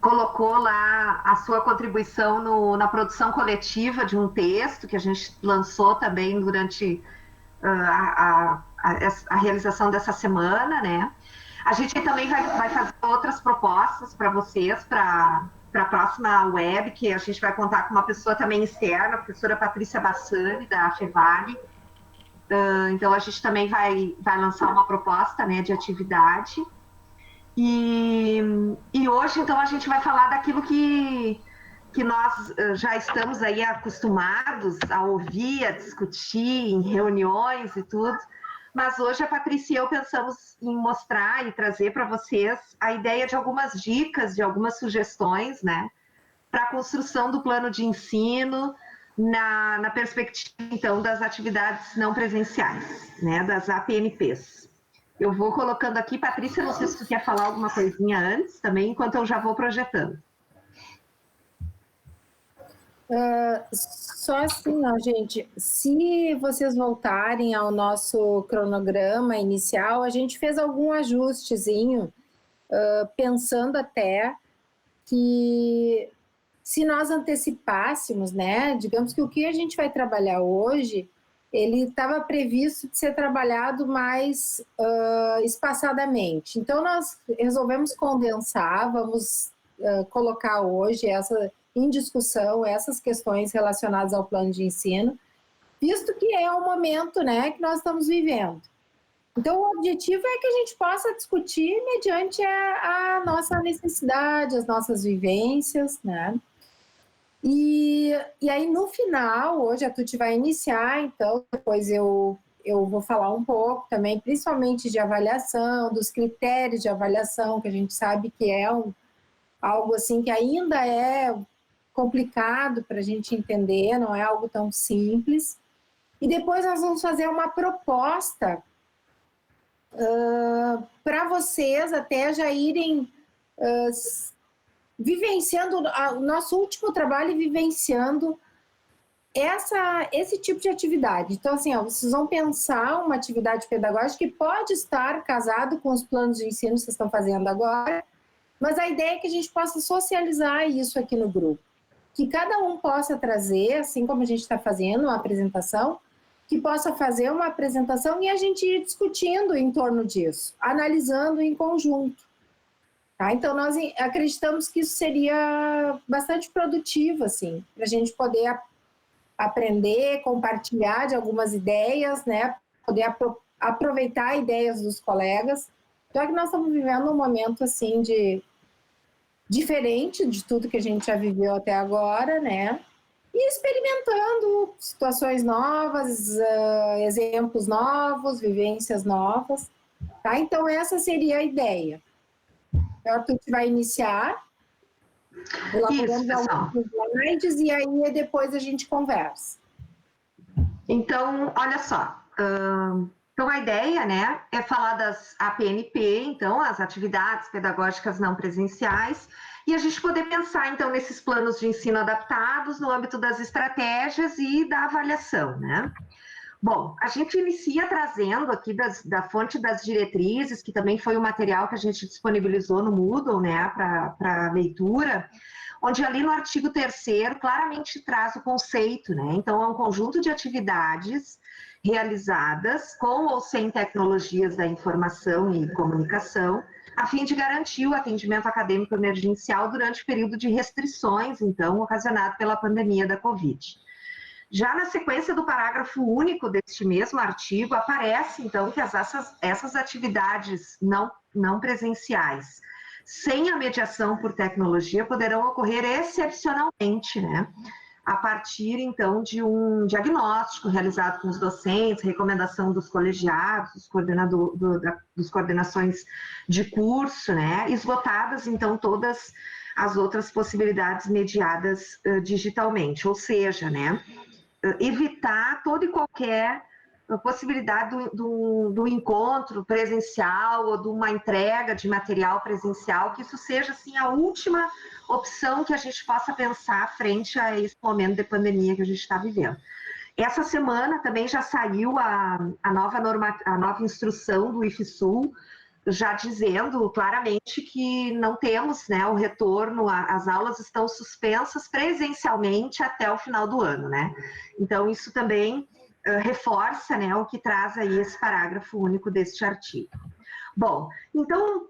colocou lá a sua contribuição na produção coletiva de um texto que a gente lançou também durante a realização dessa semana, né? A gente também vai fazer outras propostas para vocês, para a próxima web, que a gente vai contar com uma pessoa também externa, a professora Patrícia Bassani, da Fevale. Então, a gente também vai lançar uma proposta, né, de atividade. E hoje, então, a gente vai falar daquilo que nós já estamos aí acostumados a ouvir, a discutir em reuniões e tudo, mas hoje a Patrícia e eu pensamos em mostrar e trazer para vocês a ideia de algumas dicas, de algumas sugestões, né, para a construção do plano de ensino na perspectiva, então, das atividades não presenciais, né, das APNPs. Eu vou colocando aqui, Patrícia, não sei se tu quer falar alguma coisinha antes também, enquanto eu já vou projetando. Só assim, ó, gente, se vocês voltarem ao nosso cronograma inicial, a gente fez algum ajustezinho, pensando até que se nós antecipássemos, né, digamos que o que a gente vai trabalhar hoje, ele estava previsto de ser trabalhado mais espaçadamente. Então, nós resolvemos condensar, vamos colocar hoje em discussão essas questões relacionadas ao plano de ensino, visto que é o momento, né, que nós estamos vivendo. Então, o objetivo é que a gente possa discutir mediante a nossa necessidade, as nossas vivências, né? E aí, no final, hoje a Tuti vai iniciar, então, depois eu vou falar um pouco também, principalmente de avaliação, dos critérios de avaliação, que a gente sabe que é algo assim que ainda é complicado para a gente entender, não é algo tão simples. E depois nós vamos fazer uma proposta para vocês até já irem vivenciando o nosso último trabalho e vivenciando esse tipo de atividade. Então, assim, vocês vão pensar uma atividade pedagógica que pode estar casado com os planos de ensino que vocês estão fazendo agora, mas a ideia é que a gente possa socializar isso aqui no grupo. Que cada um possa trazer, assim como a gente está fazendo uma apresentação, que possa fazer uma apresentação e a gente ir discutindo em torno disso, analisando em conjunto. Tá? Então, nós acreditamos que isso seria bastante produtivo, assim, para a gente poder aprender, compartilhar de algumas ideias, né? Poder aproveitar ideias dos colegas, já que nós estamos vivendo um momento, assim, diferente de tudo que a gente já viveu até agora, né? E experimentando situações novas, exemplos novos, vivências novas, tá? Então, essa seria a ideia. Então, a Tuti vai iniciar, elaborando alguns slides, e aí depois a gente conversa. Então, olha só, então a ideia, né, é falar das APNP, então, as atividades pedagógicas não presenciais, e a gente poder pensar, então, nesses planos de ensino adaptados no âmbito das estratégias e da avaliação, né? Bom, a gente inicia trazendo aqui da fonte das diretrizes, que também foi o material que a gente disponibilizou no Moodle, né, para leitura, onde ali no artigo 3º claramente traz o conceito, né? Então, é um conjunto de atividades realizadas com ou sem tecnologias da informação e comunicação, a fim de garantir o atendimento acadêmico emergencial durante o período de restrições, então, ocasionado pela pandemia da Covid. Já na sequência do parágrafo único deste mesmo artigo, aparece, então, que essas atividades não presenciais, sem a mediação por tecnologia, poderão ocorrer excepcionalmente, né? A partir, então, de um diagnóstico realizado com os docentes, recomendação dos colegiados, dos coordenações de curso, né? Esgotadas, então, todas as outras possibilidades mediadas digitalmente, ou seja, né? Evitar toda e qualquer possibilidade do encontro presencial ou de uma entrega de material presencial, que isso seja assim, a última opção que a gente possa pensar frente a esse momento de pandemia que a gente está vivendo. Essa semana também já saiu a nova instrução do IFSUL, já dizendo claramente que não temos, né, o retorno, as aulas estão suspensas presencialmente até o final do ano, né? Então, isso também reforça, né, o que traz aí esse parágrafo único deste artigo. Bom, então,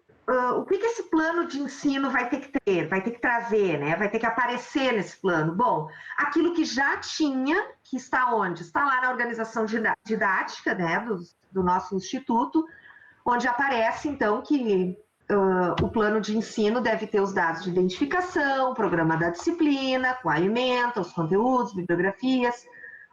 o que esse plano de ensino vai ter que ter, vai ter que trazer, né? Vai ter que aparecer nesse plano? Bom, aquilo que já tinha, que está onde? Está lá na organização didática, né, do nosso instituto, onde aparece, então, que o plano de ensino deve ter os dados de identificação, programa da disciplina, com a ementa, os conteúdos, bibliografias,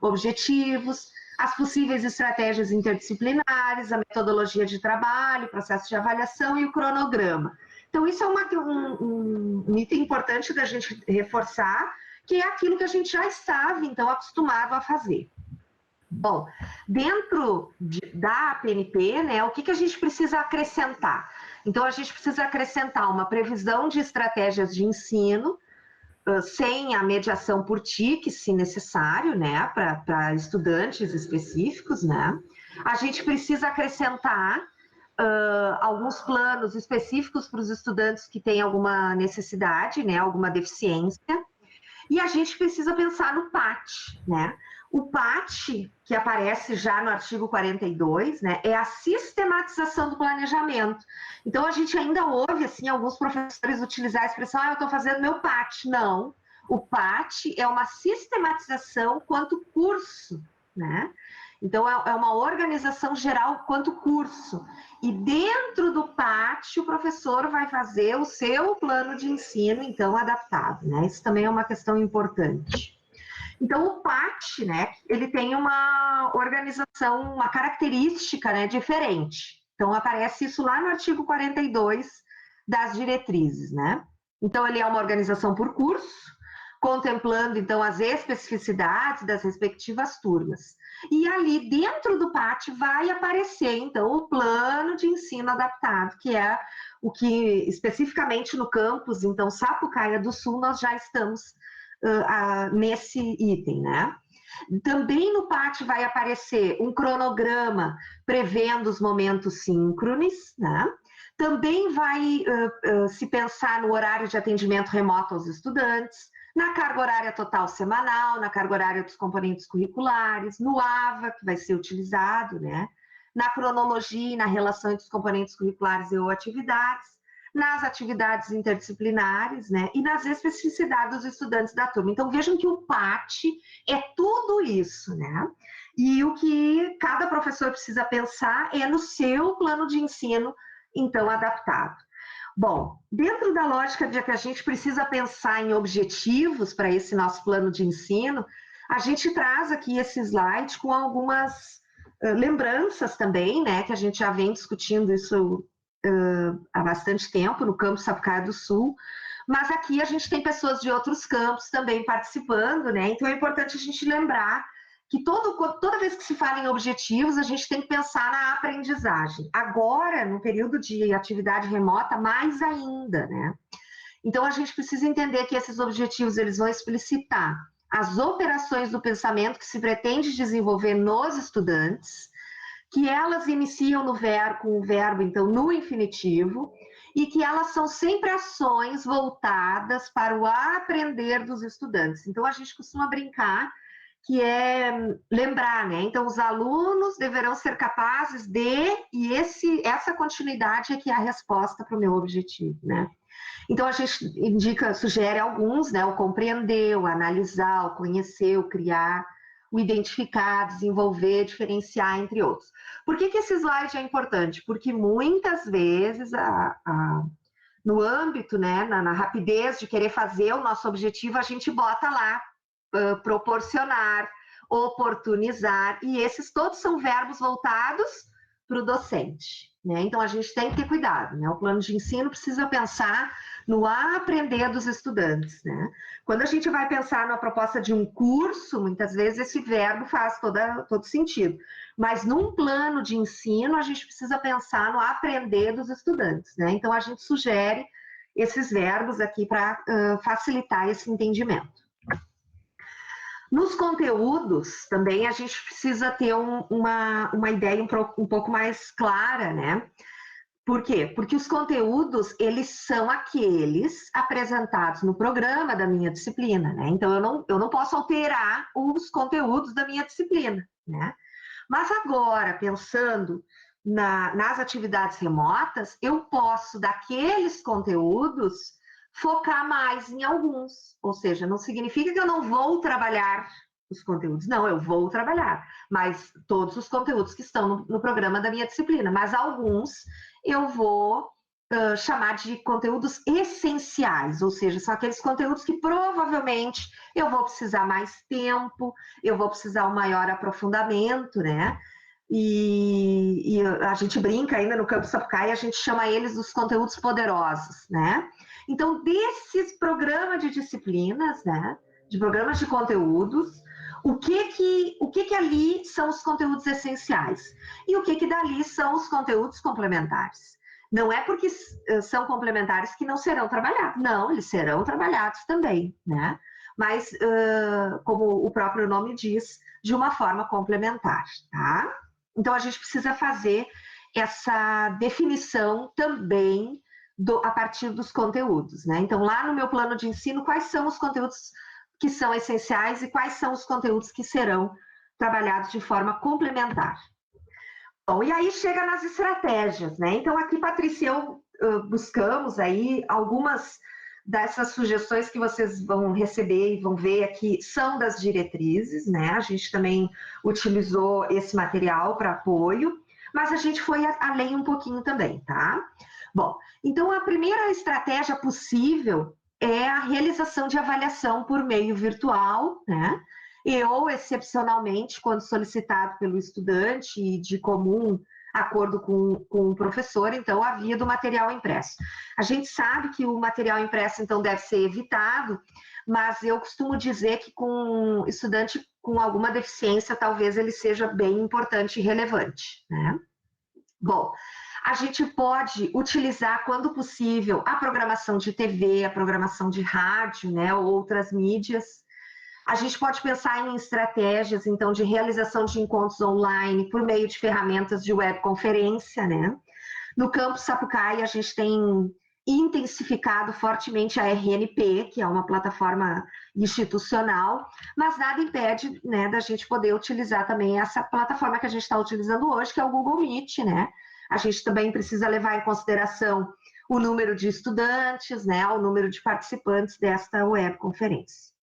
objetivos, as possíveis estratégias interdisciplinares, a metodologia de trabalho, processo de avaliação e o cronograma. Então, isso é um item importante da gente reforçar, que é aquilo que a gente já estava, então, acostumado a fazer. Bom, dentro da APNP, né, o que a gente precisa acrescentar? Então, a gente precisa acrescentar uma previsão de estratégias de ensino, sem a mediação por TIC, se necessário, né, para estudantes específicos, né? A gente precisa acrescentar alguns planos específicos para os estudantes que têm alguma necessidade, né, alguma deficiência. E a gente precisa pensar no PAT, né? O PAT, que aparece já no artigo 42, né, é a sistematização do planejamento. Então, a gente ainda ouve, assim, alguns professores utilizar a expressão, eu estou fazendo meu PAT. Não, o PAT é uma sistematização quanto curso, né? Então, é uma organização geral quanto curso. E dentro do PAT, o professor vai fazer o seu plano de ensino, então, adaptado, né? Isso também é uma questão importante. Então, o PAT, né, ele tem uma organização, uma característica, né, diferente. Então, aparece isso lá no artigo 42 das diretrizes, né? Então, ele é uma organização por curso, contemplando, então, as especificidades das respectivas turmas. E ali, dentro do PAT, vai aparecer, então, o plano de ensino adaptado, que é o que, especificamente no campus, então, Sapucaia do Sul, nós já estamos nesse item, né? Também no PAT vai aparecer um cronograma prevendo os momentos síncronos, né? Também vai se pensar no horário de atendimento remoto aos estudantes, na carga horária total semanal, na carga horária dos componentes curriculares, no AVA, que vai ser utilizado, né? Na cronologia e na relação entre os componentes curriculares e ou atividades, nas atividades interdisciplinares, né? E nas especificidades dos estudantes da turma. Então, vejam que o PAT é tudo isso, né? E o que cada professor precisa pensar é no seu plano de ensino, então, adaptado. Bom, dentro da lógica de que a gente precisa pensar em objetivos para esse nosso plano de ensino, a gente traz aqui esse slide com algumas lembranças também, né, que a gente já vem discutindo isso há bastante tempo no campus Sapucaia do Sul, mas aqui a gente tem pessoas de outros campos também participando, né, então é importante a gente lembrar que toda vez que se fala em objetivos, a gente tem que pensar na aprendizagem. Agora, no período de atividade remota, mais ainda, né? Então, a gente precisa entender que esses objetivos, eles vão explicitar as operações do pensamento que se pretende desenvolver nos estudantes, que elas iniciam com o verbo, então, no infinitivo, e que elas são sempre ações voltadas para o aprender dos estudantes. Então, a gente costuma brincar que é lembrar, né? Então, os alunos deverão ser capazes e essa continuidade é que é a resposta para o meu objetivo, né? Então, a gente sugere alguns, né? O compreender, o analisar, o conhecer, o criar, o identificar, desenvolver, diferenciar, entre outros. Por que esse slide é importante? Porque muitas vezes no âmbito, né, na rapidez de querer fazer o nosso objetivo, a gente bota lá proporcionar, oportunizar, e esses todos são verbos voltados para o docente, né? Então, a gente tem que ter cuidado, né? O plano de ensino precisa pensar no aprender dos estudantes, né? Quando a gente vai pensar na proposta de um curso, muitas vezes esse verbo faz todo sentido, mas num plano de ensino, a gente precisa pensar no aprender dos estudantes, né? Então, a gente sugere esses verbos aqui para facilitar esse entendimento. Nos conteúdos, também, a gente precisa ter uma ideia um pouco mais clara, né? Por quê? Porque os conteúdos, eles são aqueles apresentados no programa da minha disciplina, né? Então, eu não posso alterar os conteúdos da minha disciplina, né? Mas agora, pensando nas atividades remotas, eu posso, daqueles conteúdos, focar mais em alguns. Ou seja, não significa que eu não vou trabalhar os conteúdos. Não, eu vou trabalhar, mas todos os conteúdos que estão no programa da minha disciplina. Mas alguns eu vou chamar de conteúdos essenciais, ou seja, são aqueles conteúdos que provavelmente eu vou precisar mais tempo, eu vou precisar um maior aprofundamento, né? E a gente brinca ainda no Campus Sapucaí, a gente chama eles dos conteúdos poderosos, né? Então, desses programas de disciplinas, né? De programas de conteúdos, o que ali são os conteúdos essenciais e o que dali são os conteúdos complementares. Não é porque são complementares que não serão trabalhados. Não, eles serão trabalhados também, né? Mas, como o próprio nome diz, de uma forma complementar, tá? Então, a gente precisa fazer essa definição também a partir dos conteúdos, né? Então, lá no meu plano de ensino, quais são os conteúdos que são essenciais e quais são os conteúdos que serão trabalhados de forma complementar. Bom, e aí chega nas estratégias, né? Então, aqui, Patrícia, eu buscamos aí algumas dessas sugestões que vocês vão receber e vão ver aqui são das diretrizes, né? A gente também utilizou esse material para apoio, mas a gente foi além um pouquinho também, tá? Bom, então a primeira estratégia possível é a realização de avaliação por meio virtual, né? Ou, excepcionalmente, quando solicitado pelo estudante e de comum acordo com o professor, então, a via do material impresso. A gente sabe que o material impresso, então, deve ser evitado, mas eu costumo dizer que com estudante com alguma deficiência, talvez ele seja bem importante e relevante, né? Bom, a gente pode utilizar, quando possível, a programação de TV, a programação de rádio, né, ou outras mídias. A gente pode pensar em estratégias, então, de realização de encontros online por meio de ferramentas de webconferência, né? No Campus Sapucaí, a gente tem intensificado fortemente a RNP, que é uma plataforma institucional, mas nada impede, né, da gente poder utilizar também essa plataforma que a gente está utilizando hoje, que é o Google Meet, né? A gente também precisa levar em consideração o número de estudantes, né, o número de participantes desta webconferência.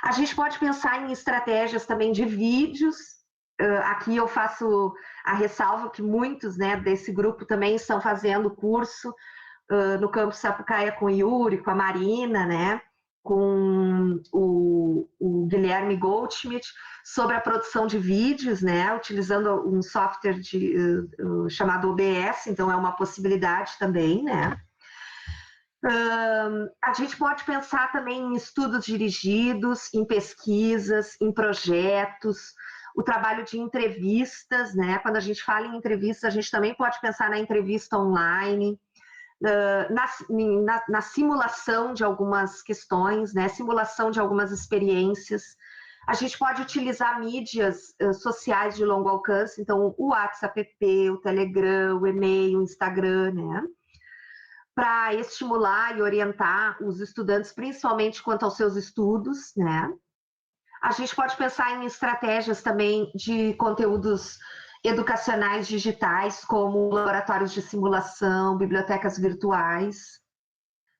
A gente pode pensar em estratégias também de vídeos. Aqui eu faço a ressalva que muitos, né, desse grupo também estão fazendo curso no Campus Sapucaia com o Yuri, com a Marina, né, com o Guilherme Goldschmidt, sobre a produção de vídeos, né, utilizando um software chamado OBS, então é uma possibilidade também, né. A gente pode pensar também em estudos dirigidos, em pesquisas, em projetos, o trabalho de entrevistas, né? Quando a gente fala em entrevistas, a gente também pode pensar na entrevista online, na simulação de algumas questões, né? Simulação de algumas experiências. A gente pode utilizar mídias sociais de longo alcance, então o WhatsApp, o Telegram, o e-mail, o Instagram, né? Para estimular e orientar os estudantes, principalmente quanto aos seus estudos, né? A gente pode pensar em estratégias também de conteúdos educacionais digitais, como laboratórios de simulação, bibliotecas virtuais.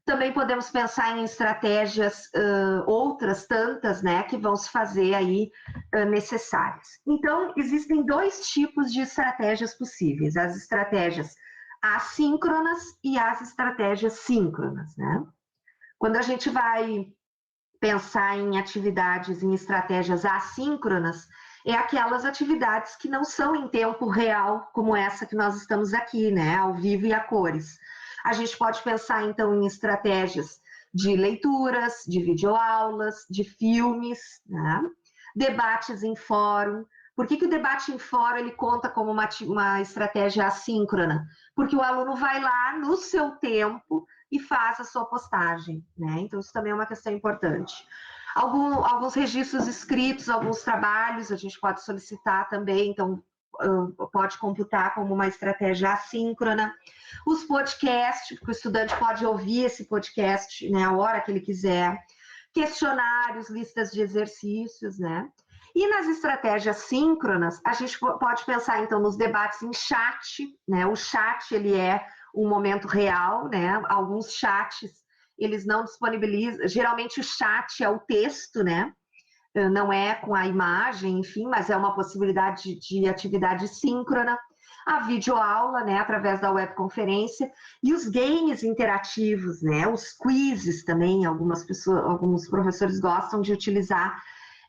Também podemos pensar em estratégias outras tantas, né, que vão se fazer aí necessárias. Então, existem dois tipos de estratégias possíveis: as estratégias assíncronas e as estratégias síncronas, né? Quando a gente vai pensar em atividades, em estratégias assíncronas, é aquelas atividades que não são em tempo real, como essa que nós estamos aqui, né, ao vivo e a cores. A gente pode pensar, então, em estratégias de leituras, de videoaulas, de filmes, né? Debates em fórum. Por que o debate em fórum ele conta como uma estratégia assíncrona? Porque o aluno vai lá no seu tempo e faz a sua postagem, né? Então, isso também é uma questão importante. Alguns registros escritos, alguns trabalhos, a gente pode solicitar também, então, pode computar como uma estratégia assíncrona. Os podcasts, porque o estudante pode ouvir esse podcast, né, a hora que ele quiser. Questionários, listas de exercícios, né? E nas estratégias síncronas, a gente pode pensar, então, nos debates em chat, né? O chat, ele é um momento real, né? Alguns chats, eles não disponibilizam... Geralmente, o chat é o texto, né? Não é com a imagem, enfim, mas é uma possibilidade de atividade síncrona. A videoaula, né? Através da webconferência. E os games interativos, né? Os quizzes também, alguns professores gostam de utilizar.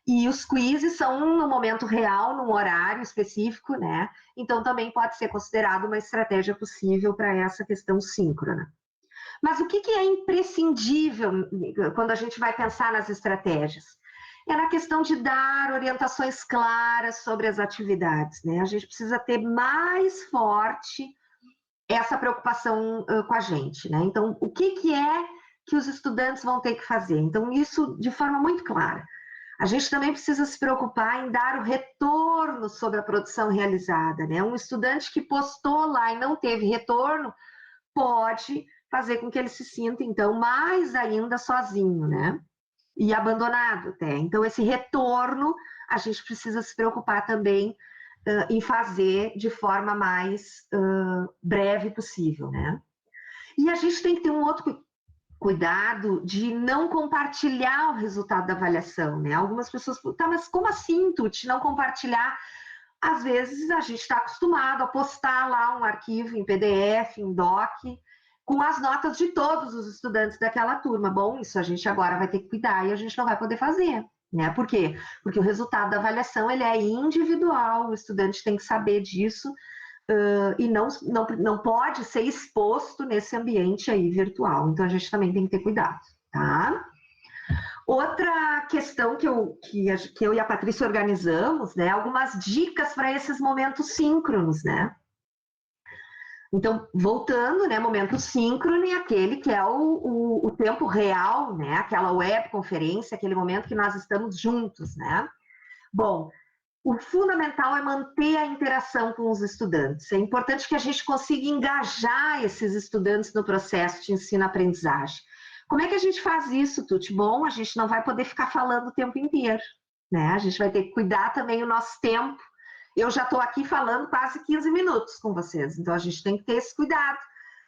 E os quizzes são no momento real, num horário específico, né? Então, também pode ser considerado uma estratégia possível para essa questão síncrona. Mas o que é imprescindível quando a gente vai pensar nas estratégias? É na questão de dar orientações claras sobre as atividades, né? A gente precisa ter mais forte essa preocupação com a gente, né? Então, o que é que os estudantes vão ter que fazer? Então, isso de forma muito clara. A gente também precisa se preocupar em dar o retorno sobre a produção realizada, né? Um estudante que postou lá e não teve retorno pode fazer com que ele se sinta, então, mais ainda sozinho, né? E abandonado até. Então, esse retorno, a gente precisa se preocupar também em fazer de forma mais breve possível, né? E a gente tem que ter um outro cuidado de não compartilhar o resultado da avaliação, né? Algumas pessoas, tá, mas como assim, Tuti, não compartilhar? Às vezes a gente está acostumado a postar lá um arquivo em PDF, em doc, com as notas de todos os estudantes daquela turma. Bom, isso a gente agora vai ter que cuidar e a gente não vai poder fazer, né? Por quê? Porque o resultado da avaliação ele é individual, o estudante tem que saber disso e não pode ser exposto nesse ambiente aí virtual. Então a gente também tem que ter cuidado, tá? Outra questão que eu e a Patrícia organizamos, né? Algumas dicas para esses momentos síncronos, né? Então, voltando, né? Momento síncrono é aquele que é o tempo real, né? Aquela webconferência, aquele momento que nós estamos juntos, né? Bom, o fundamental é manter a interação com os estudantes. É importante que a gente consiga engajar esses estudantes no processo de ensino-aprendizagem. Como é que a gente faz isso, Tuti? Bom, a gente não vai poder ficar falando o tempo inteiro, né? A gente vai ter que cuidar também o nosso tempo. Eu já estou aqui falando quase 15 minutos com vocês, então a gente tem que ter esse cuidado,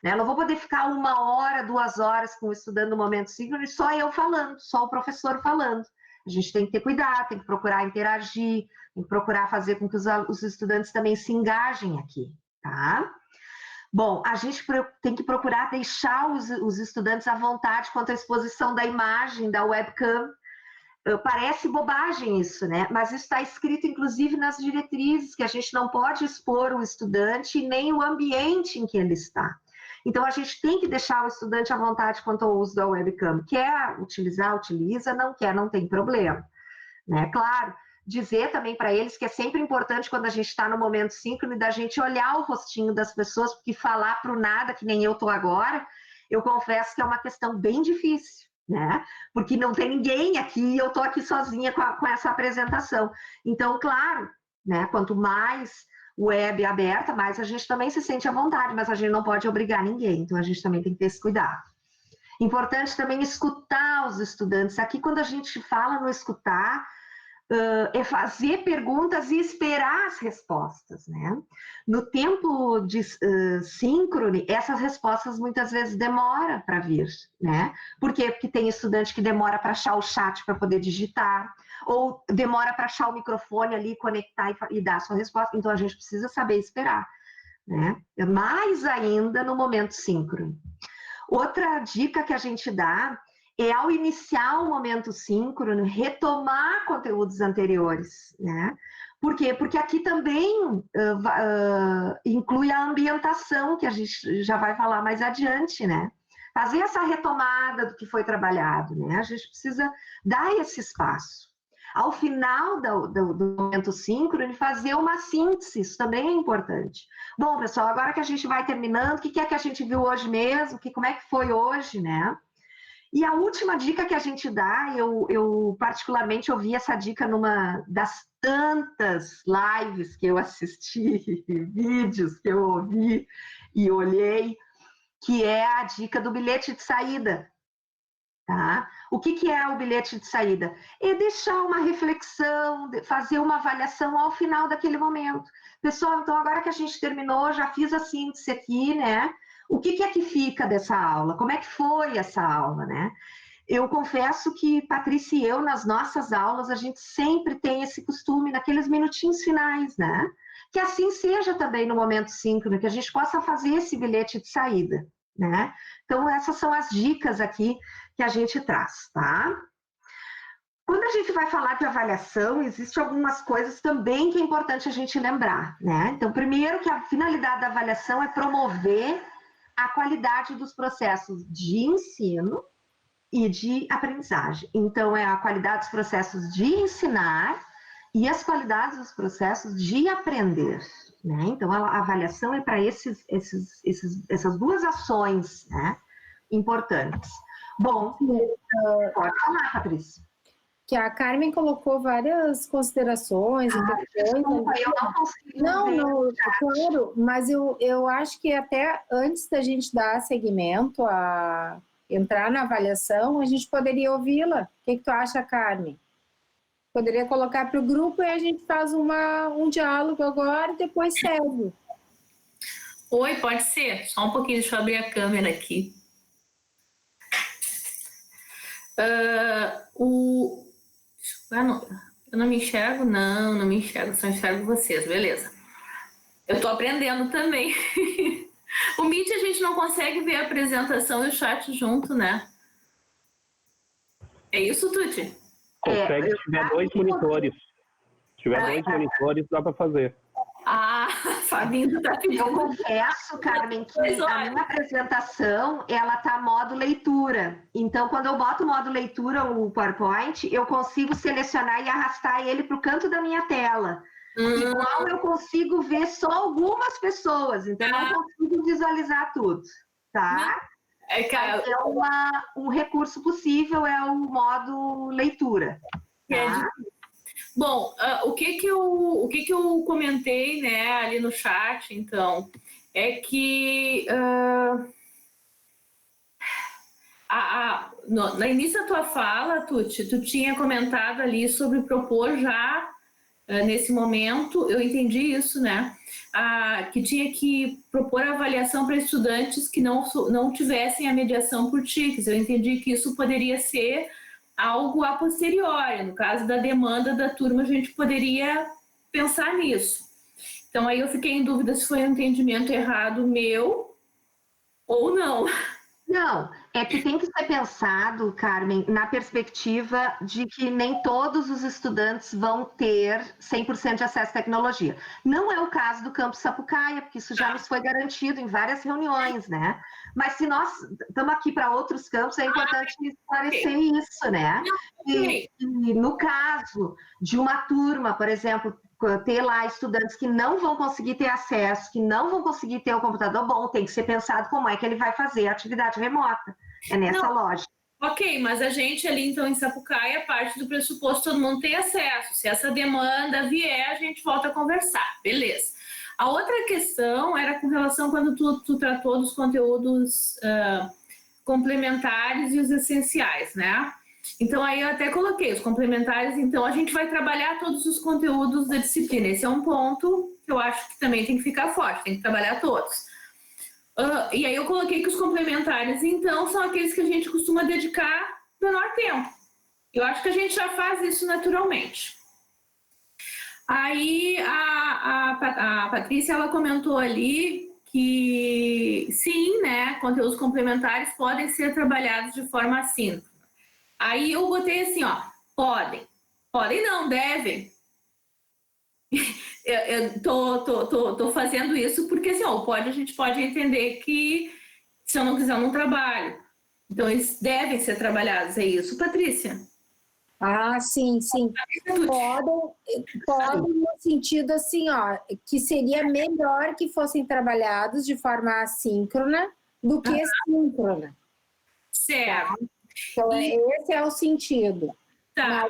né? Eu não vou poder ficar 1 hora, 2 horas com o estudante no momento síncrono e só eu falando, só o professor falando. A gente tem que ter cuidado, tem que procurar interagir, tem que procurar fazer com que os estudantes também se engajem aqui, tá? Bom, a gente tem que procurar deixar os estudantes à vontade quanto à exposição da imagem, da webcam. Parece bobagem isso, né? Mas isso está escrito, inclusive, nas diretrizes, que a gente não pode expor o estudante nem o ambiente em que ele está. Então, a gente tem que deixar o estudante à vontade quanto ao uso da webcam. Quer utilizar, utiliza, não quer, não tem problema, né? Claro, dizer também para eles que é sempre importante quando a gente está no momento síncrono da gente olhar o rostinho das pessoas, porque falar para o nada, que nem eu estou agora, eu confesso que é uma questão bem difícil, né? Porque não tem ninguém aqui e eu estou aqui sozinha com essa apresentação. Então, claro, né? Quanto mais web aberta, mais a gente também se sente à vontade, mas a gente não pode obrigar ninguém, então a gente também tem que ter esse cuidado. Importante também escutar os estudantes. Aqui, quando a gente fala no escutar, é fazer perguntas e esperar as respostas, né? No tempo de síncrone, essas respostas muitas vezes demoram para vir, né? Por quê? Porque tem estudante que demora para achar o chat para poder digitar, ou demora para achar o microfone ali, conectar e dar a sua resposta. Então, a gente precisa saber esperar, né? Mais ainda no momento síncrono. Outra dica que a gente dá é, ao iniciar o momento síncrono, retomar conteúdos anteriores, né? Por quê? Porque aqui também inclui a ambientação, que a gente já vai falar mais adiante, né? Fazer essa retomada do que foi trabalhado, né? A gente precisa dar esse espaço. Ao final do momento síncrono, fazer uma síntese, isso também é importante. Bom, pessoal, agora que a gente vai terminando, o que é que a gente viu hoje mesmo? Como é que foi hoje, né? E a última dica que a gente dá, eu particularmente ouvi essa dica numa das tantas lives que eu assisti, vídeos que eu ouvi e olhei, que é a dica do bilhete de saída. Tá? O que é o bilhete de saída? É deixar uma reflexão, fazer uma avaliação ao final daquele momento. Pessoal, então agora que a gente terminou, já fiz a síntese aqui, né? O que é que fica dessa aula? Como é que foi essa aula, né? Eu confesso que Patrícia e eu, nas nossas aulas, a gente sempre tem esse costume, naqueles minutinhos finais, né? Que assim seja também no momento síncrono, que a gente possa fazer esse bilhete de saída, né? Então, essas são as dicas aqui que a gente traz, tá? Quando a gente vai falar de avaliação, existem algumas coisas também que é importante a gente lembrar, né? Então, primeiro que a finalidade da avaliação é promover a qualidade dos processos de ensino e de aprendizagem. Então, é a qualidade dos processos de ensinar e as qualidades dos processos de aprender, né? Então, a avaliação é para essas duas ações, né, importantes. Bom, pode falar, Patrícia. Que a Carmen colocou várias considerações. Desculpa, eu não consigo Não, claro, mas eu acho que até antes da gente dar seguimento a entrar na avaliação, a gente poderia ouvi-la. O que tu acha, Carmen? Poderia colocar para o grupo e a gente faz um diálogo agora e depois segue. Oi, pode ser. Só um pouquinho, deixa eu abrir a câmera aqui. Eu não me enxergo? Não me enxergo, só enxergo vocês, beleza. Eu tô aprendendo também. O Meet a gente não consegue ver a apresentação e o chat junto, né? É isso, Tuti? Consegue se tiver dois monitores. Se tiver dois monitores, dá para fazer. Ah, Fabinho tá pedindo. Eu confesso, Carmen, que a minha apresentação, ela tá modo leitura. Então, quando eu boto modo leitura, o PowerPoint, eu consigo selecionar e arrastar ele para o canto da minha tela. Igual eu consigo ver só algumas pessoas, então eu não consigo visualizar tudo, tá? Um recurso possível é o modo leitura. Tá? Bom, o que eu comentei, né, ali no chat, então, é que no início da tua fala, Tuti, tu tinha comentado ali sobre propor já, nesse momento, eu entendi isso, né, que tinha que propor avaliação para estudantes que não tivessem a mediação por TICs. Eu entendi que isso poderia ser algo a posteriori. No caso da demanda da turma, a gente poderia pensar nisso. Então, aí eu fiquei em dúvida se foi um entendimento errado meu ou não. Não, é que tem que ser pensado, Carmen, na perspectiva de que nem todos os estudantes vão ter 100% de acesso à tecnologia. Não é o caso do Campus Sapucaia, porque isso já nos foi garantido em várias reuniões, né? Mas se nós estamos aqui para outros campos, é importante esclarecer isso, né? E no caso de uma turma, por exemplo, ter lá estudantes que não vão conseguir ter acesso, que não vão conseguir ter um computador bom, tem que ser pensado como é que ele vai fazer a atividade remota. É nessa lógica. Ok, mas a gente ali, então, em Sapucaia, parte do pressuposto todo mundo tem acesso. Se essa demanda vier, a gente volta a conversar. Beleza. A outra questão era com relação quando tu tratou dos conteúdos complementares e os essenciais, né? Então, aí eu até coloquei os complementares. Então, a gente vai trabalhar todos os conteúdos da disciplina. Esse é um ponto que eu acho que também tem que ficar forte, tem que trabalhar todos. E aí eu coloquei que os complementares, então, são aqueles que a gente costuma dedicar menor tempo. Eu acho que a gente já faz isso naturalmente. Aí a Patrícia, ela comentou ali que sim, né, conteúdos complementares podem ser trabalhados de forma assíncrona. Aí eu botei assim, ó, podem não, devem. Eu tô fazendo isso porque assim, ó, a gente pode entender que se eu não quiser eu não trabalho. Então eles devem ser trabalhados, é isso, Patrícia? Sim. Podem no sentido assim, ó, que seria melhor que fossem trabalhados de forma assíncrona do que síncrona. Certo. Então, esse é o sentido. Tá.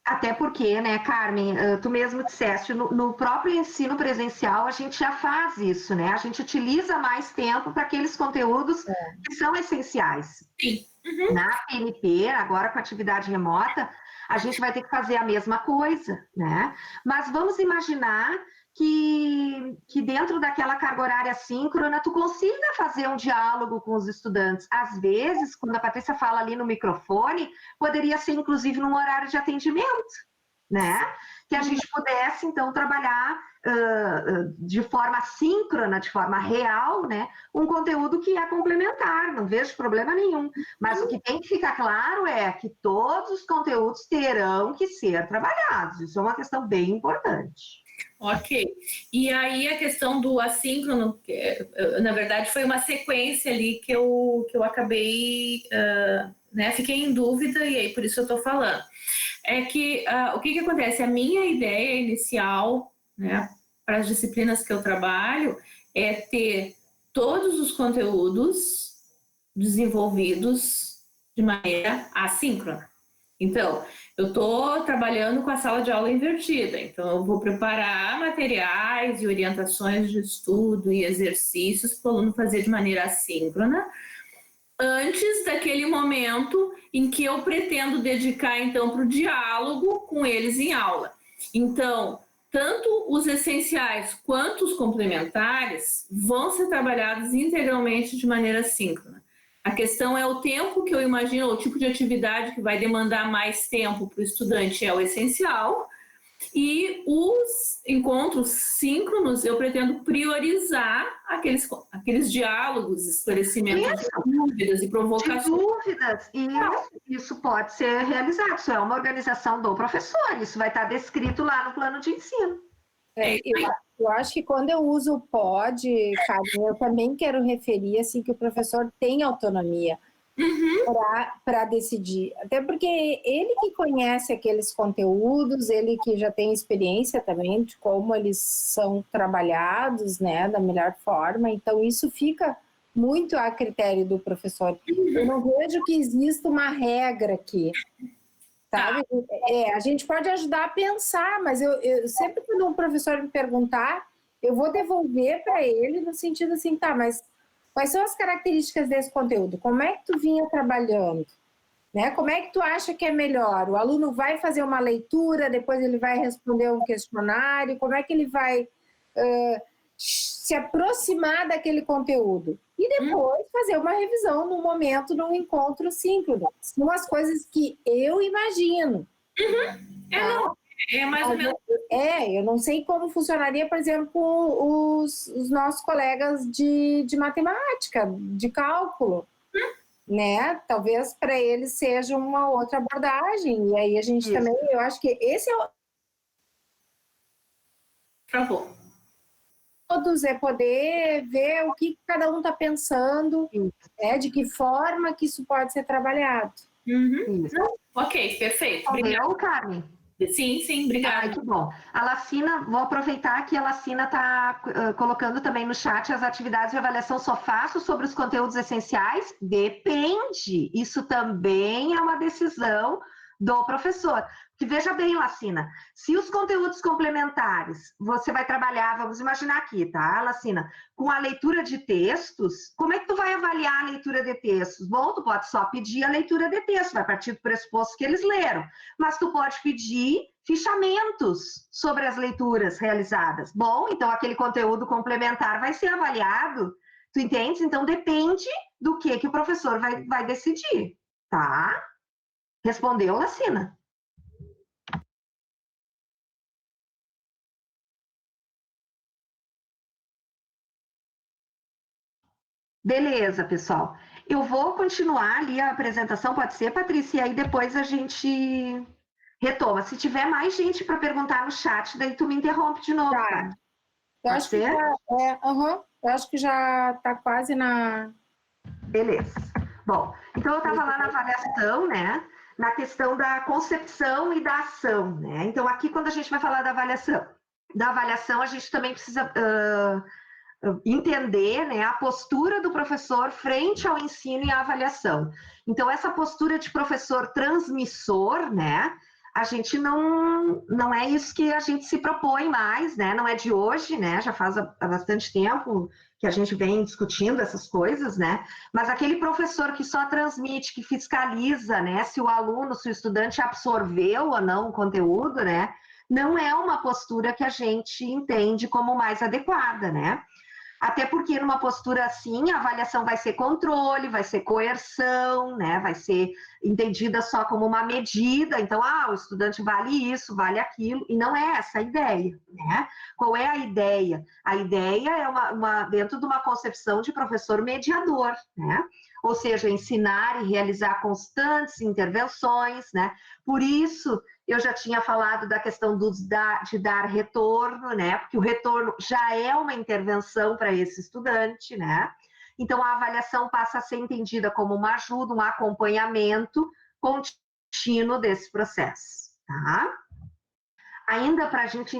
Até porque, né, Carmen, tu mesmo disseste, no próprio ensino presencial a gente já faz isso, né? A gente utiliza mais tempo para aqueles conteúdos que são essenciais. Sim. Na PNP, agora com atividade remota, a gente vai ter que fazer a mesma coisa, né? Mas vamos imaginar que dentro daquela carga horária síncrona, tu consiga fazer um diálogo com os estudantes. Às vezes, quando a Patrícia fala ali no microfone, poderia ser inclusive num horário de atendimento, né? Que a gente pudesse, então, trabalhar de forma síncrona, de forma real, né? Um conteúdo que é complementar, não vejo problema nenhum. Mas o que tem que ficar claro é que todos os conteúdos terão que ser trabalhados. Isso é uma questão bem importante. Ok. E aí a questão do assíncrono, na verdade foi uma sequência ali que eu acabei, né, fiquei em dúvida e aí por isso eu estou falando. É que o que acontece? A minha ideia inicial, né, para as disciplinas que eu trabalho é ter todos os conteúdos desenvolvidos de maneira assíncrona. Então, eu estou trabalhando com a sala de aula invertida, então eu vou preparar materiais e orientações de estudo e exercícios para o aluno fazer de maneira assíncrona, antes daquele momento em que eu pretendo dedicar, então, para o diálogo com eles em aula. Então, tanto os essenciais quanto os complementares vão ser trabalhados integralmente de maneira síncrona. A questão é o tempo que eu imagino, o tipo de atividade que vai demandar mais tempo para o estudante é o essencial. E os encontros síncronos, eu pretendo priorizar aqueles diálogos, esclarecimentos de dúvidas e provocações. De dúvidas, e isso pode ser realizado. Isso é uma organização do professor, isso vai estar descrito lá no plano de ensino. Eu acho que quando eu uso o POD, Carmen, eu também quero referir assim, que o professor tem autonomia para decidir. Até porque ele que conhece aqueles conteúdos, ele que já tem experiência também de como eles são trabalhados, né, da melhor forma. Então, isso fica muito a critério do professor. Eu não vejo que exista uma regra aqui. Sabe? A gente pode ajudar a pensar, mas eu sempre quando um professor me perguntar, eu vou devolver para ele no sentido assim, tá, mas quais são as características desse conteúdo? Como é que tu vinha trabalhando? Né? Como é que tu acha que é melhor? O aluno vai fazer uma leitura, depois ele vai responder um questionário, como é que ele vai se aproximar daquele conteúdo? E depois fazer uma revisão no momento, num encontro síncrono. São as coisas que eu imagino. É mais ou menos. Eu não sei como funcionaria, por exemplo, os nossos colegas de matemática, de cálculo. Né? Talvez para eles seja uma outra abordagem. E aí a gente também, eu acho que esse é o... Travou. Todos é poder ver o que cada um está pensando, né? De que forma que isso pode ser trabalhado. Ok, perfeito. Obrigada, Carmen. Sim, obrigada. Ai, que bom. A Lacina, vou aproveitar que a Lacina está colocando também no chat as atividades de avaliação só faço sobre os conteúdos essenciais? Depende. Isso também é uma decisão do professor. Porque veja bem, Lacina, se os conteúdos complementares você vai trabalhar, vamos imaginar aqui, tá, Lacina, com a leitura de textos, como é que tu vai avaliar a leitura de textos? Bom, tu pode só pedir a leitura de textos, vai partir do pressuposto que eles leram, mas tu pode pedir fichamentos sobre as leituras realizadas. Bom, então aquele conteúdo complementar vai ser avaliado, tu entende? Então depende do que o professor vai decidir, tá? Respondeu, Lacina? Beleza, pessoal. Eu vou continuar ali a apresentação, pode ser, Patrícia? E aí depois a gente retoma. Se tiver mais gente para perguntar no chat, daí tu me interrompe de novo, tá? Eu acho que eu acho que já está quase na... Beleza. Bom, então eu estava lá na avaliação, né? Na questão da concepção e da ação, né? Então aqui quando a gente vai falar da avaliação a gente também precisa entender, né, a postura do professor frente ao ensino e à avaliação. Então, essa postura de professor transmissor, né, a gente não é isso que a gente se propõe mais, né, não é de hoje, né, já faz há bastante tempo que a gente vem discutindo essas coisas, né, mas aquele professor que só transmite, que fiscaliza, né, se o aluno, se o estudante absorveu ou não o conteúdo, né, não é uma postura que a gente entende como mais adequada, né? Até porque numa postura assim, a avaliação vai ser controle, vai ser coerção, né? Vai ser entendida só como uma medida. Então, o estudante vale isso, vale aquilo, e não é essa a ideia, né? Qual é a ideia? A ideia é dentro de uma concepção de professor mediador, né? Ou seja, ensinar e realizar constantes intervenções, né? Por isso, eu já tinha falado da questão de dar retorno, né? Porque o retorno já é uma intervenção para esse estudante, né? Então, a avaliação passa a ser entendida como uma ajuda, um acompanhamento contínuo desse processo, tá? Ainda para a gente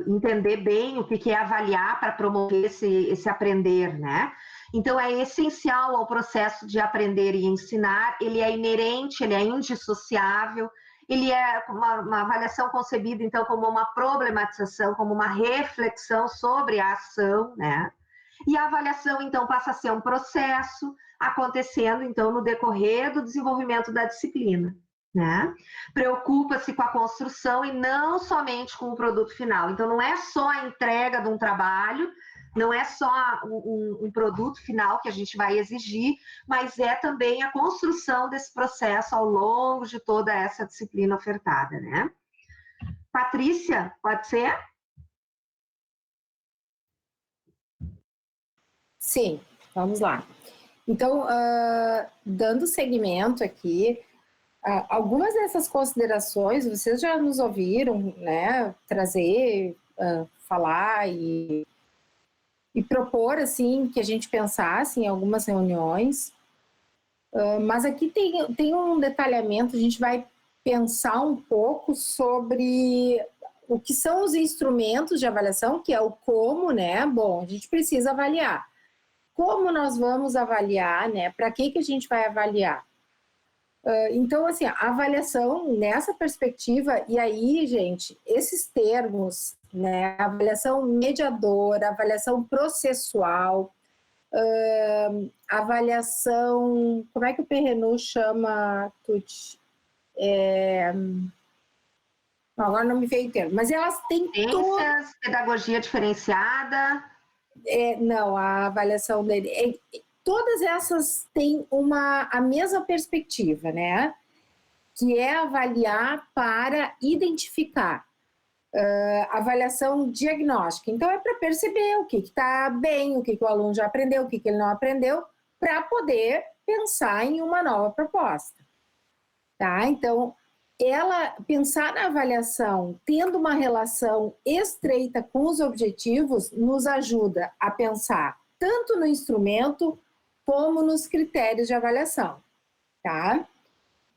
entender bem o que é avaliar para promover esse aprender, né? Então, é essencial ao processo de aprender e ensinar, ele é inerente, ele é indissociável, ele é uma avaliação concebida, então, como uma problematização, como uma reflexão sobre a ação, né? E a avaliação, então, passa a ser um processo acontecendo, então, no decorrer do desenvolvimento da disciplina, né? Preocupa-se com a construção e não somente com o produto final. Então, não é só a entrega de um trabalho, não é só um produto final que a gente vai exigir, mas é também a construção desse processo ao longo de toda essa disciplina ofertada, né? Patrícia, pode ser? Sim, vamos lá. Então, dando seguimento aqui, algumas dessas considerações vocês já nos ouviram, né, trazer, falar e propor, assim, que a gente pensasse em algumas reuniões, mas aqui tem um detalhamento, a gente vai pensar um pouco sobre o que são os instrumentos de avaliação, que é o como, né? Bom, a gente precisa avaliar. Como nós vamos avaliar, né? Para que a gente vai avaliar? Então, assim, a avaliação nessa perspectiva, e aí, gente, esses termos, né? Avaliação mediadora, avaliação processual, avaliação, como é que o Perrenu chama, Tuti? Agora não me veio o termo, mas elas têm Ciências, pedagogia diferenciada. Não, a avaliação dele. Todas essas têm a mesma perspectiva, né? Que é avaliar para identificar. Avaliação diagnóstica. Então, é para perceber o que está bem, o que o aluno já aprendeu, o que ele não aprendeu, para poder pensar em uma nova proposta. Tá? Então, pensar na avaliação tendo uma relação estreita com os objetivos nos ajuda a pensar tanto no instrumento como nos critérios de avaliação, tá?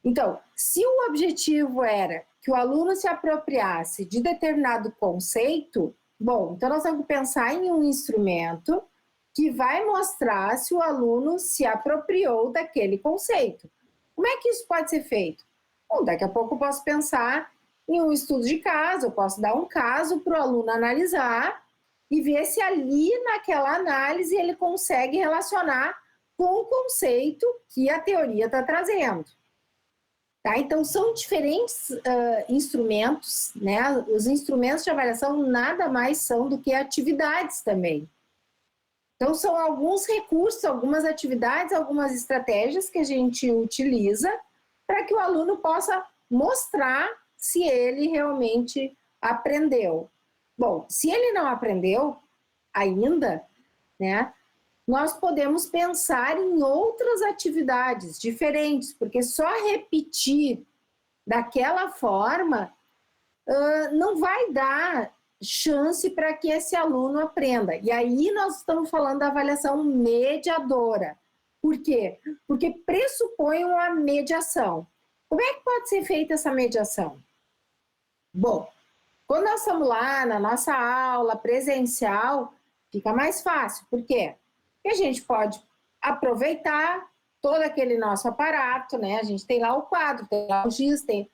Então, se o objetivo era que o aluno se apropriasse de determinado conceito, bom, então nós temos que pensar em um instrumento que vai mostrar se o aluno se apropriou daquele conceito. Como é que isso pode ser feito? Bom, daqui a pouco eu posso pensar em um estudo de caso, eu posso dar um caso para o aluno analisar e ver se ali naquela análise ele consegue relacionar com o conceito que a teoria está trazendo. Tá? Então, são diferentes instrumentos, né? Os instrumentos de avaliação nada mais são do que atividades também. Então, são alguns recursos, algumas atividades, algumas estratégias que a gente utiliza para que o aluno possa mostrar se ele realmente aprendeu. Bom, se ele não aprendeu ainda, né? Nós podemos pensar em outras atividades diferentes, porque só repetir daquela forma não vai dar chance para que esse aluno aprenda. E aí nós estamos falando da avaliação mediadora. Por quê? Porque pressupõe uma mediação. Como é que pode ser feita essa mediação? Bom, quando nós estamos lá na nossa aula presencial, Fica mais fácil. Por quê? Porque a gente pode aproveitar todo aquele nosso aparato, né? A gente tem lá o quadro, tem lá o giz, tem...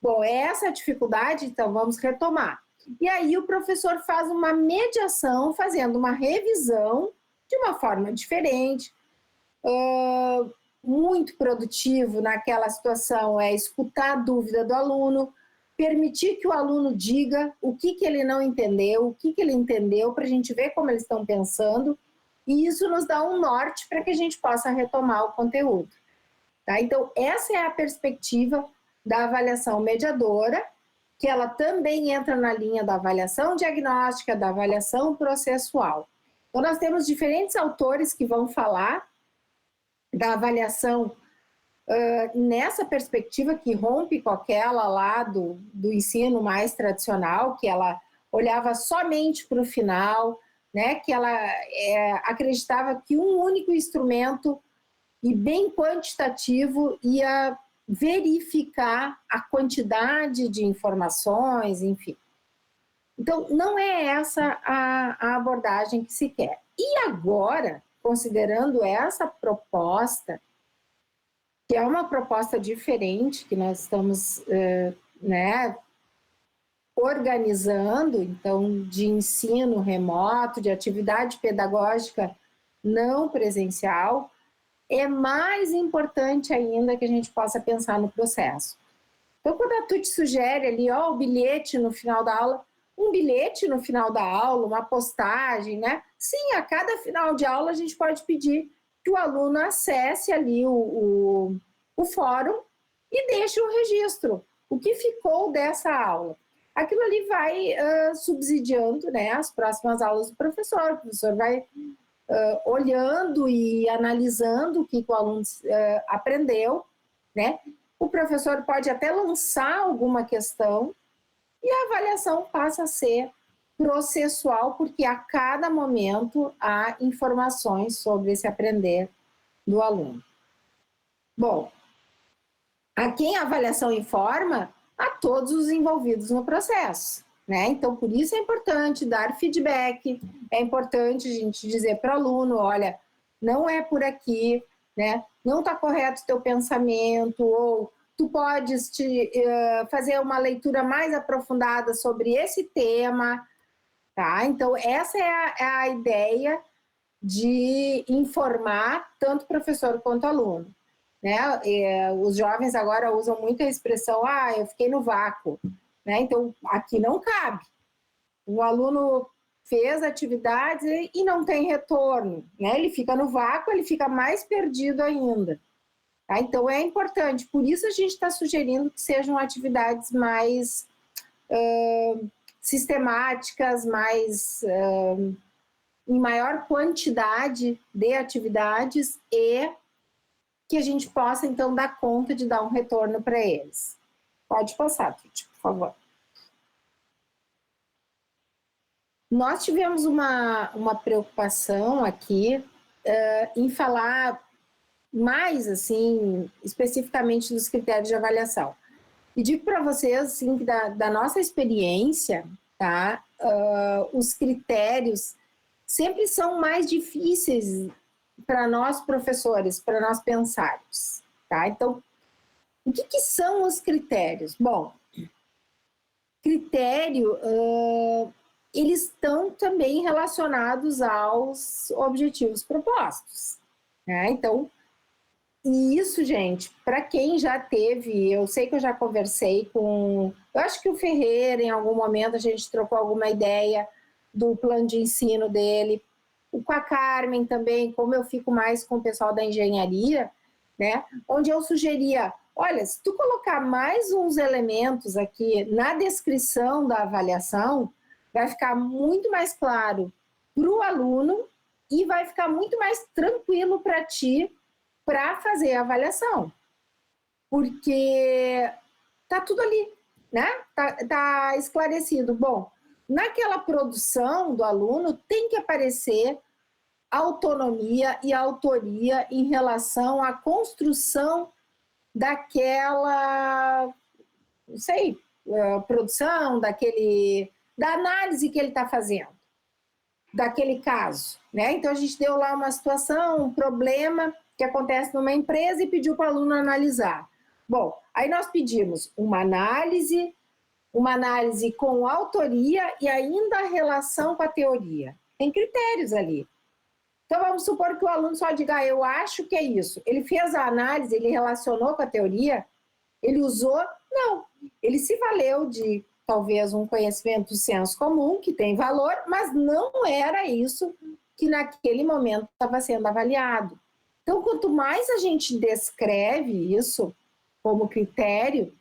Bom, essa dificuldade, então vamos retomar. E aí o professor faz uma mediação, fazendo uma revisão de uma forma diferente. Muito produtivo naquela situação é escutar a dúvida do aluno, permitir que o aluno diga o que ele não entendeu, o que ele entendeu, para a gente ver como eles estão pensando, e isso nos dá um norte para que a gente possa retomar o conteúdo. Tá? Então, essa é a perspectiva da avaliação mediadora, que ela também entra na linha da avaliação diagnóstica, da avaliação processual. Então, nós temos diferentes autores que vão falar da avaliação nessa perspectiva que rompe com aquela lá do ensino mais tradicional, que ela olhava somente para o final, né? Que ela acreditava que um único instrumento e bem quantitativo ia verificar a quantidade de informações, enfim. Então, não é essa a abordagem que se quer. E agora, considerando essa proposta, que é uma proposta diferente, que nós estamos organizando, então, de ensino remoto, de atividade pedagógica não presencial, é mais importante ainda que a gente possa pensar no processo. Então, quando a Tuti sugere ali, o bilhete no final da aula, um bilhete no final da aula, uma postagem, né? Sim, a cada final de aula a gente pode pedir que o aluno acesse ali o fórum e deixe um registro. O que ficou dessa aula? Aquilo ali vai subsidiando, né, as próximas aulas do professor. O professor vai olhando e analisando o que o aluno aprendeu, né? O professor pode até lançar alguma questão e a avaliação passa a ser processual, porque a cada momento há informações sobre esse aprender do aluno. Bom, a quem a avaliação informa? A todos os envolvidos no processo, né? Então, por isso é importante dar feedback, é importante a gente dizer para o aluno, olha, não é por aqui, né? Não está correto o teu pensamento, ou tu podes fazer uma leitura mais aprofundada sobre esse tema, tá? Então, essa é a ideia de informar tanto professor quanto aluno. Né? Os jovens agora usam muito a expressão, eu fiquei no vácuo. Né? Então, aqui não cabe. O aluno fez atividades e não tem retorno. Né? Ele fica no vácuo, ele fica mais perdido ainda. Tá? Então, é importante. Por isso, a gente está sugerindo que sejam atividades mais sistemáticas, mais em maior quantidade de atividades e que a gente possa, então, dar conta de dar um retorno para eles. Pode passar, Tuti, por favor. Nós tivemos uma preocupação aqui em falar mais, assim, especificamente dos critérios de avaliação. E digo para vocês, assim, que da nossa experiência, tá? Os critérios sempre são mais difíceis para nós professores, para nós pensarmos, tá? Então, o que são os critérios? Bom, critério, eles estão também relacionados aos objetivos propostos, né? Então, e isso, gente, para quem já teve, eu sei que eu já conversei com, eu acho que o Ferreira, em algum momento, a gente trocou alguma ideia do plano de ensino dele, com a Carmen também, como eu fico mais com o pessoal da engenharia, né? Onde eu sugeria, olha, se tu colocar mais uns elementos aqui na descrição da avaliação, vai ficar muito mais claro para o aluno e vai ficar muito mais tranquilo para ti para fazer a avaliação. Porque tá tudo ali, né? Tá esclarecido. Bom, naquela produção do aluno tem que aparecer autonomia e autoria em relação à construção daquela, não sei, produção, da análise que ele está fazendo. daquele caso, né? Então, a gente deu lá uma situação, um problema que acontece numa empresa e pediu para o aluno analisar. Bom, aí nós pedimos uma análise com autoria e ainda a relação com a teoria. Tem critérios ali. Então, vamos supor que o aluno só diga, eu acho que é isso. Ele fez a análise, ele relacionou com a teoria, ele usou? Não. Ele se valeu de, talvez, um conhecimento do senso comum, que tem valor, mas não era isso que naquele momento estava sendo avaliado. Então, quanto mais a gente descreve isso como critério,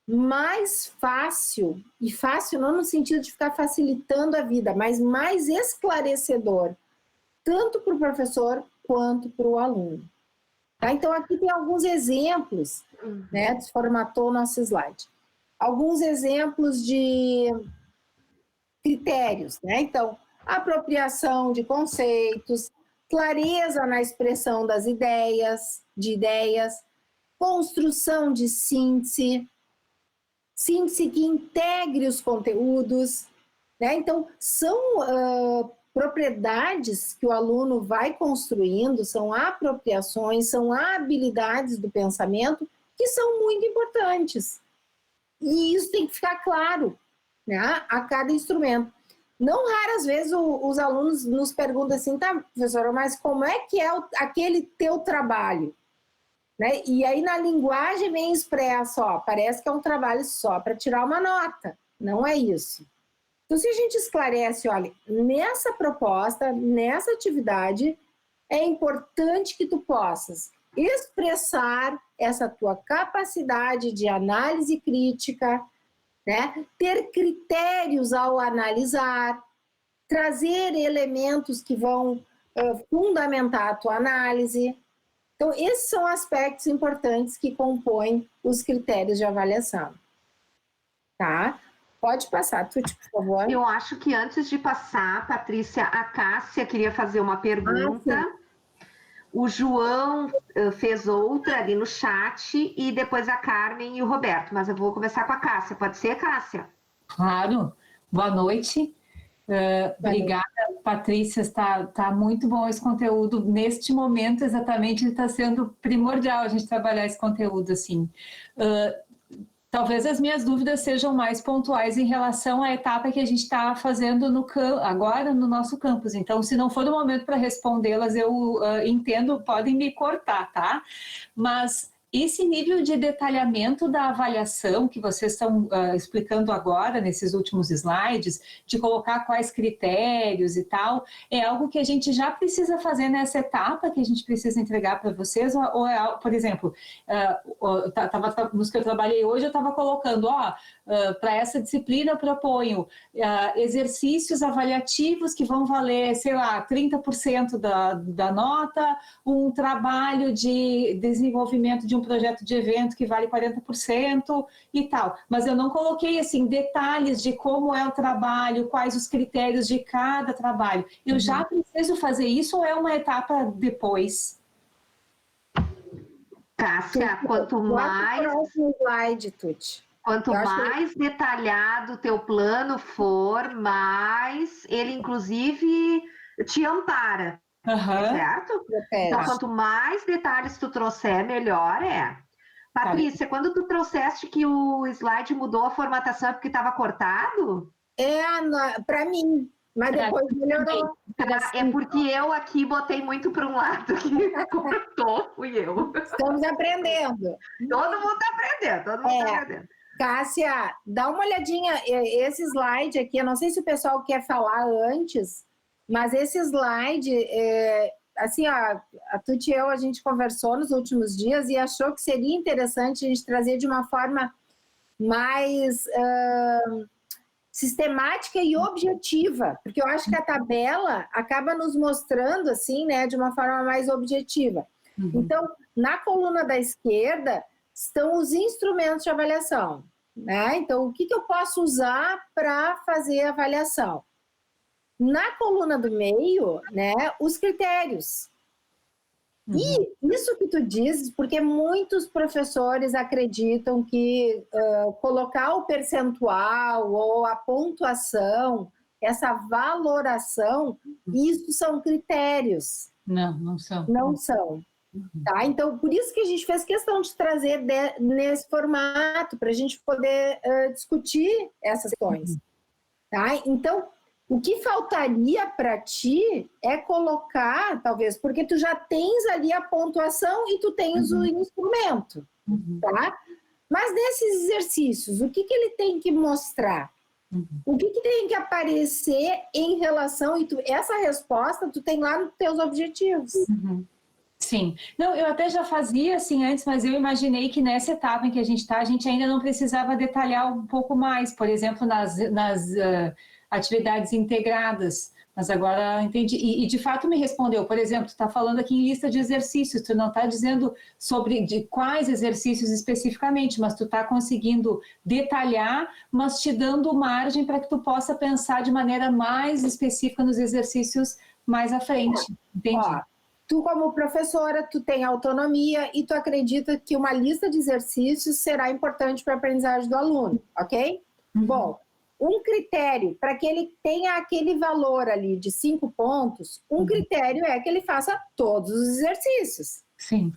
mais fácil, e fácil não no sentido de ficar facilitando a vida, mas mais esclarecedor, tanto para o professor quanto para o aluno. Tá? Então, aqui tem alguns exemplos, né? Desformatou o nosso slide. Alguns exemplos de critérios, né? Então, apropriação de conceitos, clareza na expressão das ideias, construção de síntese que integre os conteúdos, né? Então, são propriedades que o aluno vai construindo, são apropriações, são habilidades do pensamento que são muito importantes. E isso tem que ficar claro, né, a cada instrumento. Não raras vezes os alunos nos perguntam assim, tá, professora, mas como é que é aquele teu trabalho? Né? E aí na linguagem vem expresso, ó, parece que é um trabalho só para tirar uma nota. Não é isso. Então, se a gente esclarece, olha, nessa proposta, nessa atividade, é importante que tu possas expressar essa tua capacidade de análise crítica, né? Ter critérios ao analisar, trazer elementos que vão fundamentar a tua análise. Então, esses são aspectos importantes que compõem os critérios de avaliação. Tá? Pode passar, Tuti, por favor. Eu acho que antes de passar, Patrícia, a Cássia queria fazer uma pergunta. O João fez outra ali no chat e depois a Carmen e o Roberto. Mas eu vou começar com a Cássia. Pode ser, Cássia? Claro. Boa noite. Obrigada, Patrícia. Está muito bom esse conteúdo. Neste momento, exatamente, está sendo primordial a gente trabalhar esse conteúdo assim. Talvez as minhas dúvidas sejam mais pontuais em relação à etapa que a gente está fazendo agora no nosso campus. Então, se não for o momento para respondê-las, eu entendo, podem me cortar, tá? Mas esse nível de detalhamento da avaliação que vocês estão explicando agora, nesses últimos slides, de colocar quais critérios e tal, é algo que a gente já precisa fazer nessa etapa que a gente precisa entregar para vocês? Ou é, por exemplo, nos que eu trabalhei hoje, eu estava colocando, para essa disciplina eu proponho exercícios avaliativos que vão valer, sei lá, 30% da nota, um trabalho de desenvolvimento de um projeto de evento que vale 40% e tal. Mas eu não coloquei, assim, detalhes de como é o trabalho, quais os critérios de cada trabalho. Eu já preciso fazer isso ou é uma etapa depois? Cássia, quanto mais... slide, Tuti. Quanto mais detalhado o teu plano for, mais ele, inclusive, te ampara, certo? Então, quanto mais detalhes tu trouxer, melhor é. Patrícia, quando tu trouxeste que o slide mudou a formatação porque estava cortado? Para mim, mas depois melhorou. É porque eu aqui botei muito para um lado que cortou, fui eu. Estamos aprendendo. Todo mundo está aprendendo, todo mundo está aprendendo. Cássia, dá uma olhadinha, esse slide aqui, eu não sei se o pessoal quer falar antes, mas esse slide, assim, a Tuti e eu, a gente conversou nos últimos dias e achou que seria interessante a gente trazer de uma forma mais sistemática e objetiva, porque eu acho que a tabela acaba nos mostrando, assim, né, de uma forma mais objetiva. Então, na coluna da esquerda, estão os instrumentos de avaliação, né? Então, o que eu posso usar para fazer a avaliação? Na coluna do meio, né, os critérios. E isso que tu dizes, porque muitos professores acreditam que colocar o percentual ou a pontuação essa valoração, isso são critérios. Não são. Não são. Tá? Então, por isso que a gente fez questão de trazer nesse formato, para a gente poder discutir essas questões. Tá? Então, o que faltaria para ti é colocar, talvez, porque tu já tens ali a pontuação e tu tens o instrumento. Tá? Mas nesses exercícios, o que ele tem que mostrar? O que tem que aparecer em relação... essa resposta tu tem lá nos teus objetivos. Sim. Não, eu até já fazia assim antes, mas eu imaginei que nessa etapa em que a gente ainda não precisava detalhar um pouco mais, por exemplo, nas atividades integradas. Mas agora entendi. E de fato me respondeu, por exemplo, tu está falando aqui em lista de exercícios, tu não está dizendo de quais exercícios especificamente, mas tu está conseguindo detalhar, mas te dando margem para que tu possa pensar de maneira mais específica nos exercícios mais à frente. Entendi. Ó, tu, como professora, tu tem autonomia e tu acredita que uma lista de exercícios será importante para a aprendizagem do aluno, ok? Bom, um critério para que ele tenha aquele valor ali de 5 pontos, um critério é que ele faça todos os exercícios. Sim.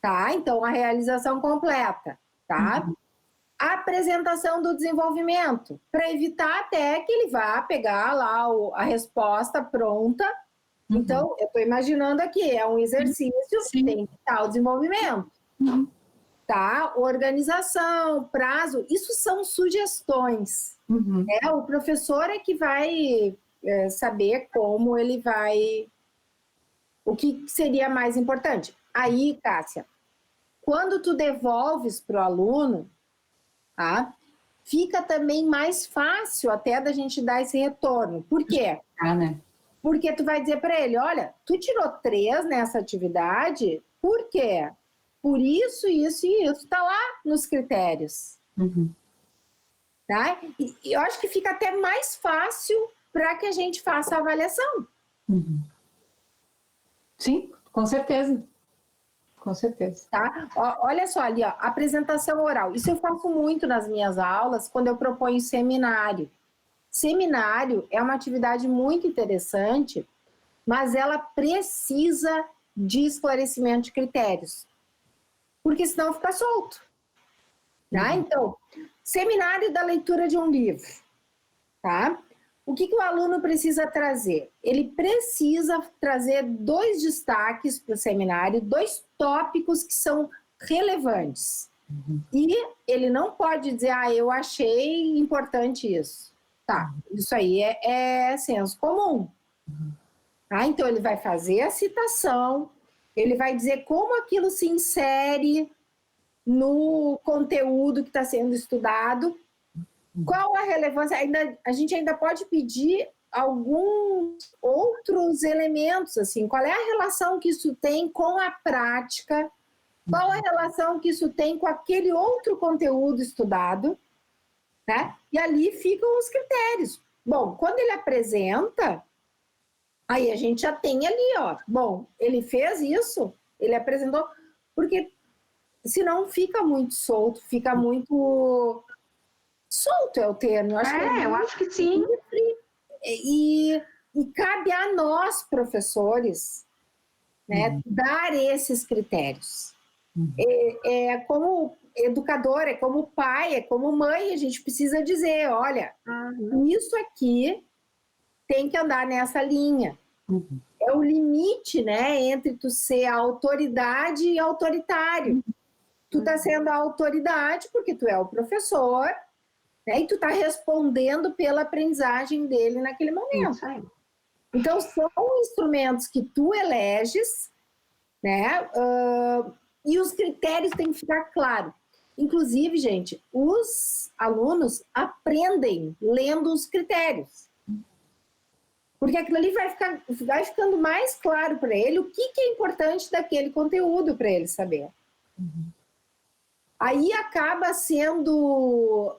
Tá? Então, a realização completa, tá? A apresentação do desenvolvimento, para evitar até que ele vá pegar lá a resposta pronta. Então, eu estou imaginando aqui, é um exercício que tem que estar o desenvolvimento. Tá? Organização, prazo, isso são sugestões. O professor é que vai saber como ele vai... O que seria mais importante. Aí, Cássia, quando tu devolves para o aluno, tá? Fica também mais fácil até da gente dar esse retorno. Por quê? Né? Porque tu vai dizer para ele, olha, tu tirou 3 nessa atividade, por quê? Por isso, isso e isso. Está lá nos critérios. Tá? E eu acho que fica até mais fácil para que a gente faça a avaliação. Sim, com certeza. Com certeza. Tá? Olha só ali, ó, apresentação oral. Isso eu faço muito nas minhas aulas, quando eu proponho seminário. Seminário é uma atividade muito interessante, mas ela precisa de esclarecimento de critérios. Porque senão fica solto. Tá? Então, seminário da leitura de um livro. Tá? O que o aluno precisa trazer? Ele precisa trazer 2 destaques para o seminário, 2 tópicos que são relevantes. E ele não pode dizer, eu achei importante isso. Tá, isso aí é senso comum. Tá? Então, ele vai fazer a citação, ele vai dizer como aquilo se insere no conteúdo que está sendo estudado, qual a relevância. A gente ainda pode pedir alguns outros elementos, assim, qual é a relação que isso tem com a prática, qual a relação que isso tem com aquele outro conteúdo estudado, né? E ali ficam os critérios. Bom, quando ele apresenta, aí a gente já tem ali, ó, bom, ele fez isso, ele apresentou, porque senão fica muito solto, fica muito... Solto é o termo. Eu acho que sim. E cabe a nós, professores, né, dar esses critérios. É como educador, é como pai, é como mãe, a gente precisa dizer, olha, isso aqui tem que andar nessa linha. É o limite, né, entre tu ser autoridade e autoritário. Tu está sendo a autoridade porque tu é o professor, né, e tu está respondendo pela aprendizagem dele naquele momento. Então, são instrumentos que tu eleges, né, e os critérios têm que ficar claros. Inclusive, gente, os alunos aprendem lendo os critérios. Porque aquilo ali vai ficando mais claro para ele o que é importante daquele conteúdo para ele saber. Aí acaba sendo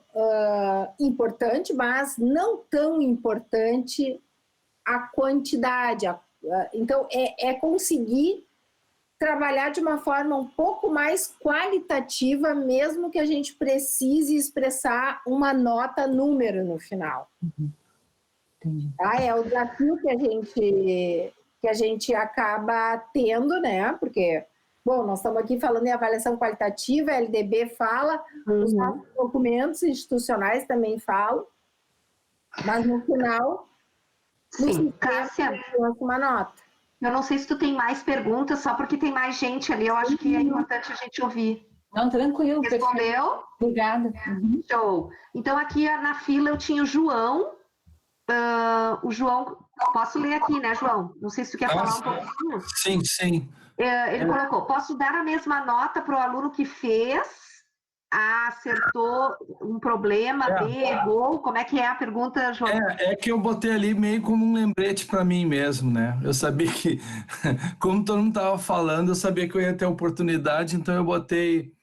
importante, mas não tão importante a quantidade. Então, é conseguir trabalhar de uma forma um pouco mais qualitativa, mesmo que a gente precise expressar uma nota número no final. Entendi. É o desafio que a gente acaba tendo, né? Porque, bom, nós estamos aqui falando em avaliação qualitativa, a LDB fala, os nossos documentos institucionais também falam, mas no final, Sim, Cássia, uma nota. eu não sei se tu tem mais perguntas, só porque tem mais gente ali, eu acho que é importante a gente ouvir. Não, tranquilo. Respondeu? Perfeito. Obrigada. Show. Então, aqui na fila eu tinha o João. O João, posso ler aqui, né, João? Não sei se tu quer falar um pouquinho. Sim. Ele colocou, posso dar a mesma nota para o aluno que fez? A, acertou um problema, B, errou? Como é que é a pergunta, João? É que eu botei ali meio como um lembrete para mim mesmo, né? Eu sabia que, como todo mundo estava falando, eu sabia que eu ia ter oportunidade, então eu botei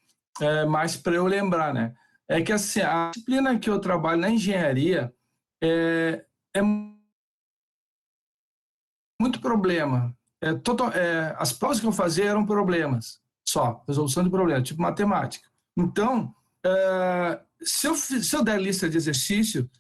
mais para eu lembrar, né? É que assim, a disciplina que eu trabalho na engenharia é muito problema. As provas que eu fazia eram problemas, só, resolução de problemas, tipo matemática. Então, se eu der lista de exercício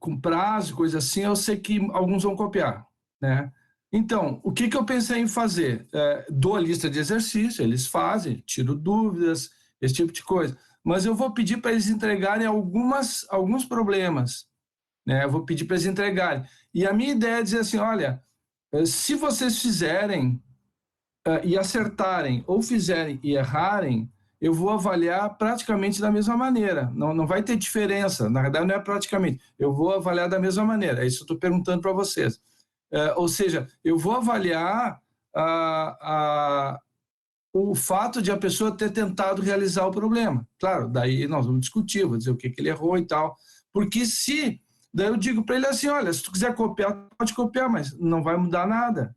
com prazo, coisa assim, eu sei que alguns vão copiar, né? Então, o que eu pensei em fazer? Dou a lista de exercício, eles fazem, tiro dúvidas, esse tipo de coisa. Mas eu vou pedir para eles entregarem alguns problemas, né? Eu vou pedir para eles entregarem. E a minha ideia é dizer assim, olha, se vocês fizerem e acertarem, ou fizerem e errarem, eu vou avaliar praticamente da mesma maneira. Não vai ter diferença. Na verdade, não é praticamente. Eu vou avaliar da mesma maneira. É isso que eu estou perguntando para vocês. Ou seja, eu vou avaliar o fato de a pessoa ter tentado realizar o problema. Claro, daí nós vamos discutir, vou dizer o que ele errou e tal. Porque daí eu digo para ele assim, olha, se tu quiser copiar, pode copiar, mas não vai mudar nada,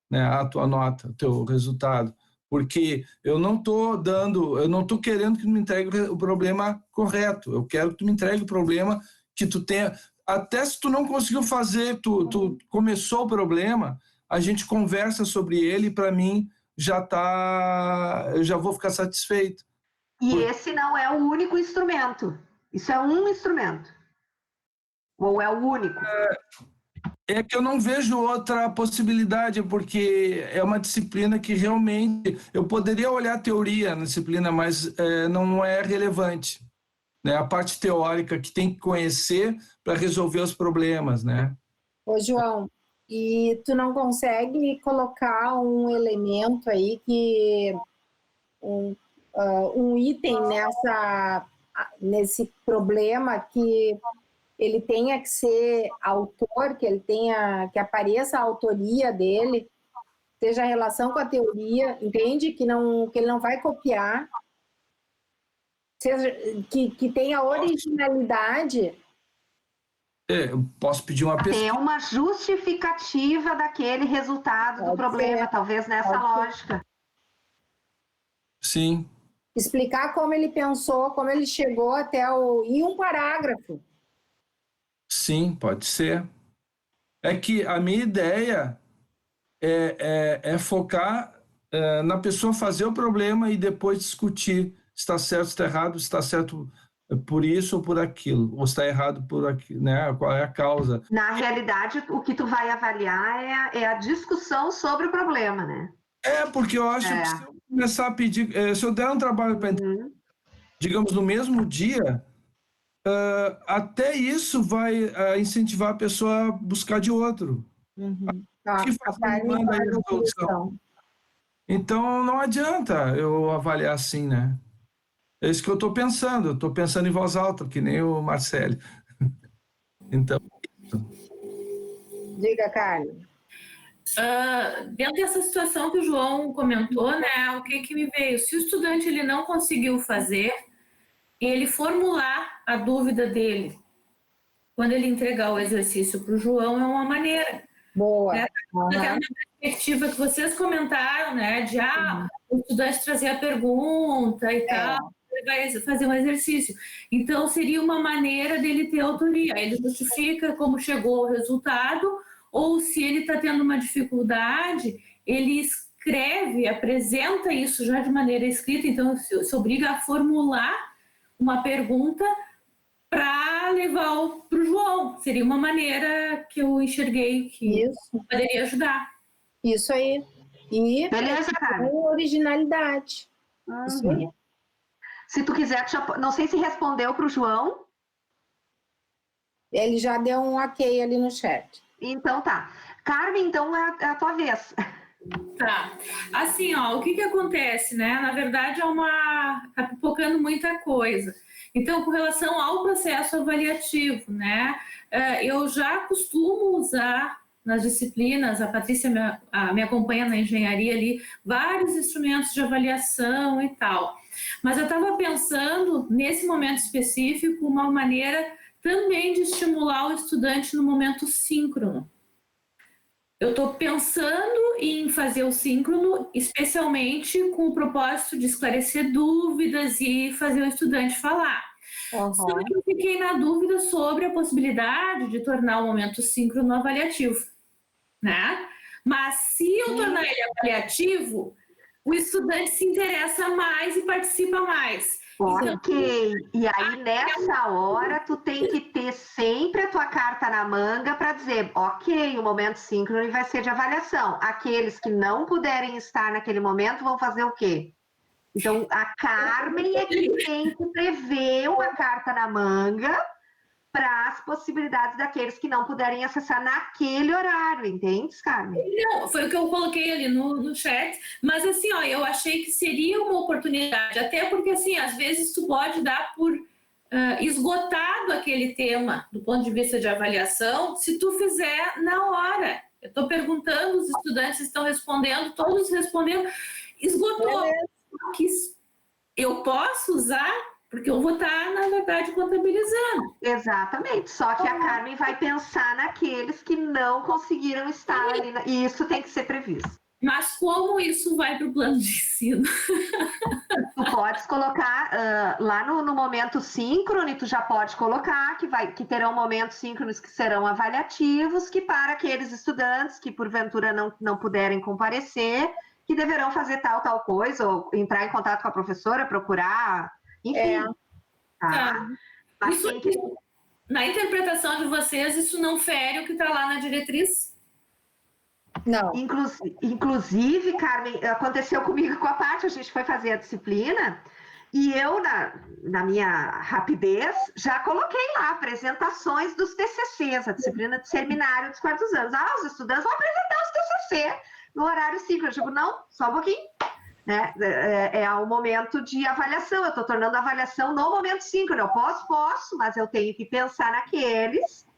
né, a tua nota, o teu resultado. Porque eu não estou querendo que tu me entregue o problema correto. Eu quero que tu me entregue o problema que tu tenha. Até se tu não conseguiu fazer, tu começou o problema, a gente conversa sobre ele e para mim eu já vou ficar satisfeito. E esse não é o único instrumento. Isso é um instrumento. Ou é o único? É que eu não vejo outra possibilidade, porque é uma disciplina que realmente... Eu poderia olhar a teoria na disciplina, mas não é relevante, né? A parte teórica que tem que conhecer para resolver os problemas, né? Ô, João, e tu não consegue colocar um elemento aí um item nesse problema que ele tenha que ser autor, que apareça a autoria dele, seja a relação com a teoria, entende? Que ele não vai copiar, seja, que tenha originalidade. Eu posso pedir uma pesquisa. É uma justificativa daquele resultado do problema, talvez nessa lógica. Sim. Explicar como ele pensou, como ele chegou em um parágrafo. Sim, pode ser. É que a minha ideia é focar na pessoa fazer o problema e depois discutir se está certo, se está errado, se está certo por isso ou por aquilo, ou se está errado por aquilo, né? Qual é a causa. Na realidade, o que tu vai avaliar é a discussão sobre o problema, né? Porque eu acho que se eu começar a pedir, se eu der um trabalho para digamos, no mesmo dia, até isso vai incentivar a pessoa a buscar de outro. Que faz demanda aí a resolução. Então, não adianta eu avaliar assim, né? É isso que eu estou pensando. Eu estou pensando em voz alta, que nem o Marcelo. Então... Diga, Carlos. Dentro dessa situação que o João comentou, né, o que me veio? Se o estudante ele não conseguiu fazer, ele formular a dúvida dele quando ele entregar o exercício para o João é uma maneira. Boa. Né? Naquela perspectiva que vocês comentaram, né, de o estudante trazer a pergunta e tal, ele vai fazer um exercício. Então, seria uma maneira dele ter autoria. Ele justifica como chegou o resultado, ou se ele está tendo uma dificuldade, ele escreve, apresenta isso já de maneira escrita, então se obriga a formular uma pergunta para para levar para o João. Seria uma maneira que eu enxerguei que poderia ajudar. Isso aí. E Beleza, cara. com originalidade. Isso aí. Se tu quiser, não sei se respondeu para o João. Ele já deu um ok ali no chat. Então tá. Carmen, então é a tua vez. Tá. Assim, ó, o que acontece, né? Na verdade, tá pipocando muita coisa. Então, com relação ao processo avaliativo, né? Eu já costumo usar nas disciplinas, a Patrícia me acompanha na engenharia ali, vários instrumentos de avaliação e tal. Mas eu estava pensando, nesse momento específico, uma maneira também de estimular o estudante no momento síncrono. Eu estou pensando em fazer o síncrono, especialmente com o propósito de esclarecer dúvidas e fazer o estudante falar. Só que eu fiquei na dúvida sobre a possibilidade de tornar o momento síncrono avaliativo, né? Mas se eu tornar ele avaliativo, o estudante se interessa mais e participa mais. Ok, e aí nessa hora tu tem que ter sempre a tua carta na manga para dizer, ok, o momento síncrono vai ser de avaliação. Aqueles que não puderem estar naquele momento vão fazer o quê? Então a Carmen é que tem que prever uma carta na manga para as possibilidades daqueles que não puderem acessar naquele horário, entende, Carmen? Não, foi o que eu coloquei ali no chat, mas assim, ó, eu achei que seria uma oportunidade, até porque assim, às vezes tu pode dar por esgotado aquele tema do ponto de vista de avaliação, se tu fizer na hora. Eu estou perguntando, os estudantes estão respondendo, todos respondendo, esgotou. Eu posso usar, porque eu vou estar, na verdade, contabilizando. Exatamente, só que a Carmen vai pensar naqueles que não conseguiram estar ali, e isso tem que ser previsto. Mas como isso vai para o plano de ensino? Tu podes colocar lá no momento síncrono, tu já pode colocar que terão momentos síncronos que serão avaliativos, que para aqueles estudantes que porventura não puderem comparecer, que deverão fazer tal coisa, ou entrar em contato com a professora, procurar, enfim. Tá? Mas isso, tem que... Na interpretação de vocês, isso não fere o que está lá na diretriz? Não. Inclusive, Carmen, aconteceu comigo com a Paty, a gente foi fazer a disciplina, e eu, na minha rapidez, já coloquei lá apresentações dos TCCs, a disciplina de seminário dos quartos anos. Os estudantes vão apresentar os TCC no horário síncrono. Eu digo, não, só um pouquinho. Né? É o momento de avaliação, eu estou tornando a avaliação no momento síncrono. Eu posso, mas eu tenho que pensar naqueles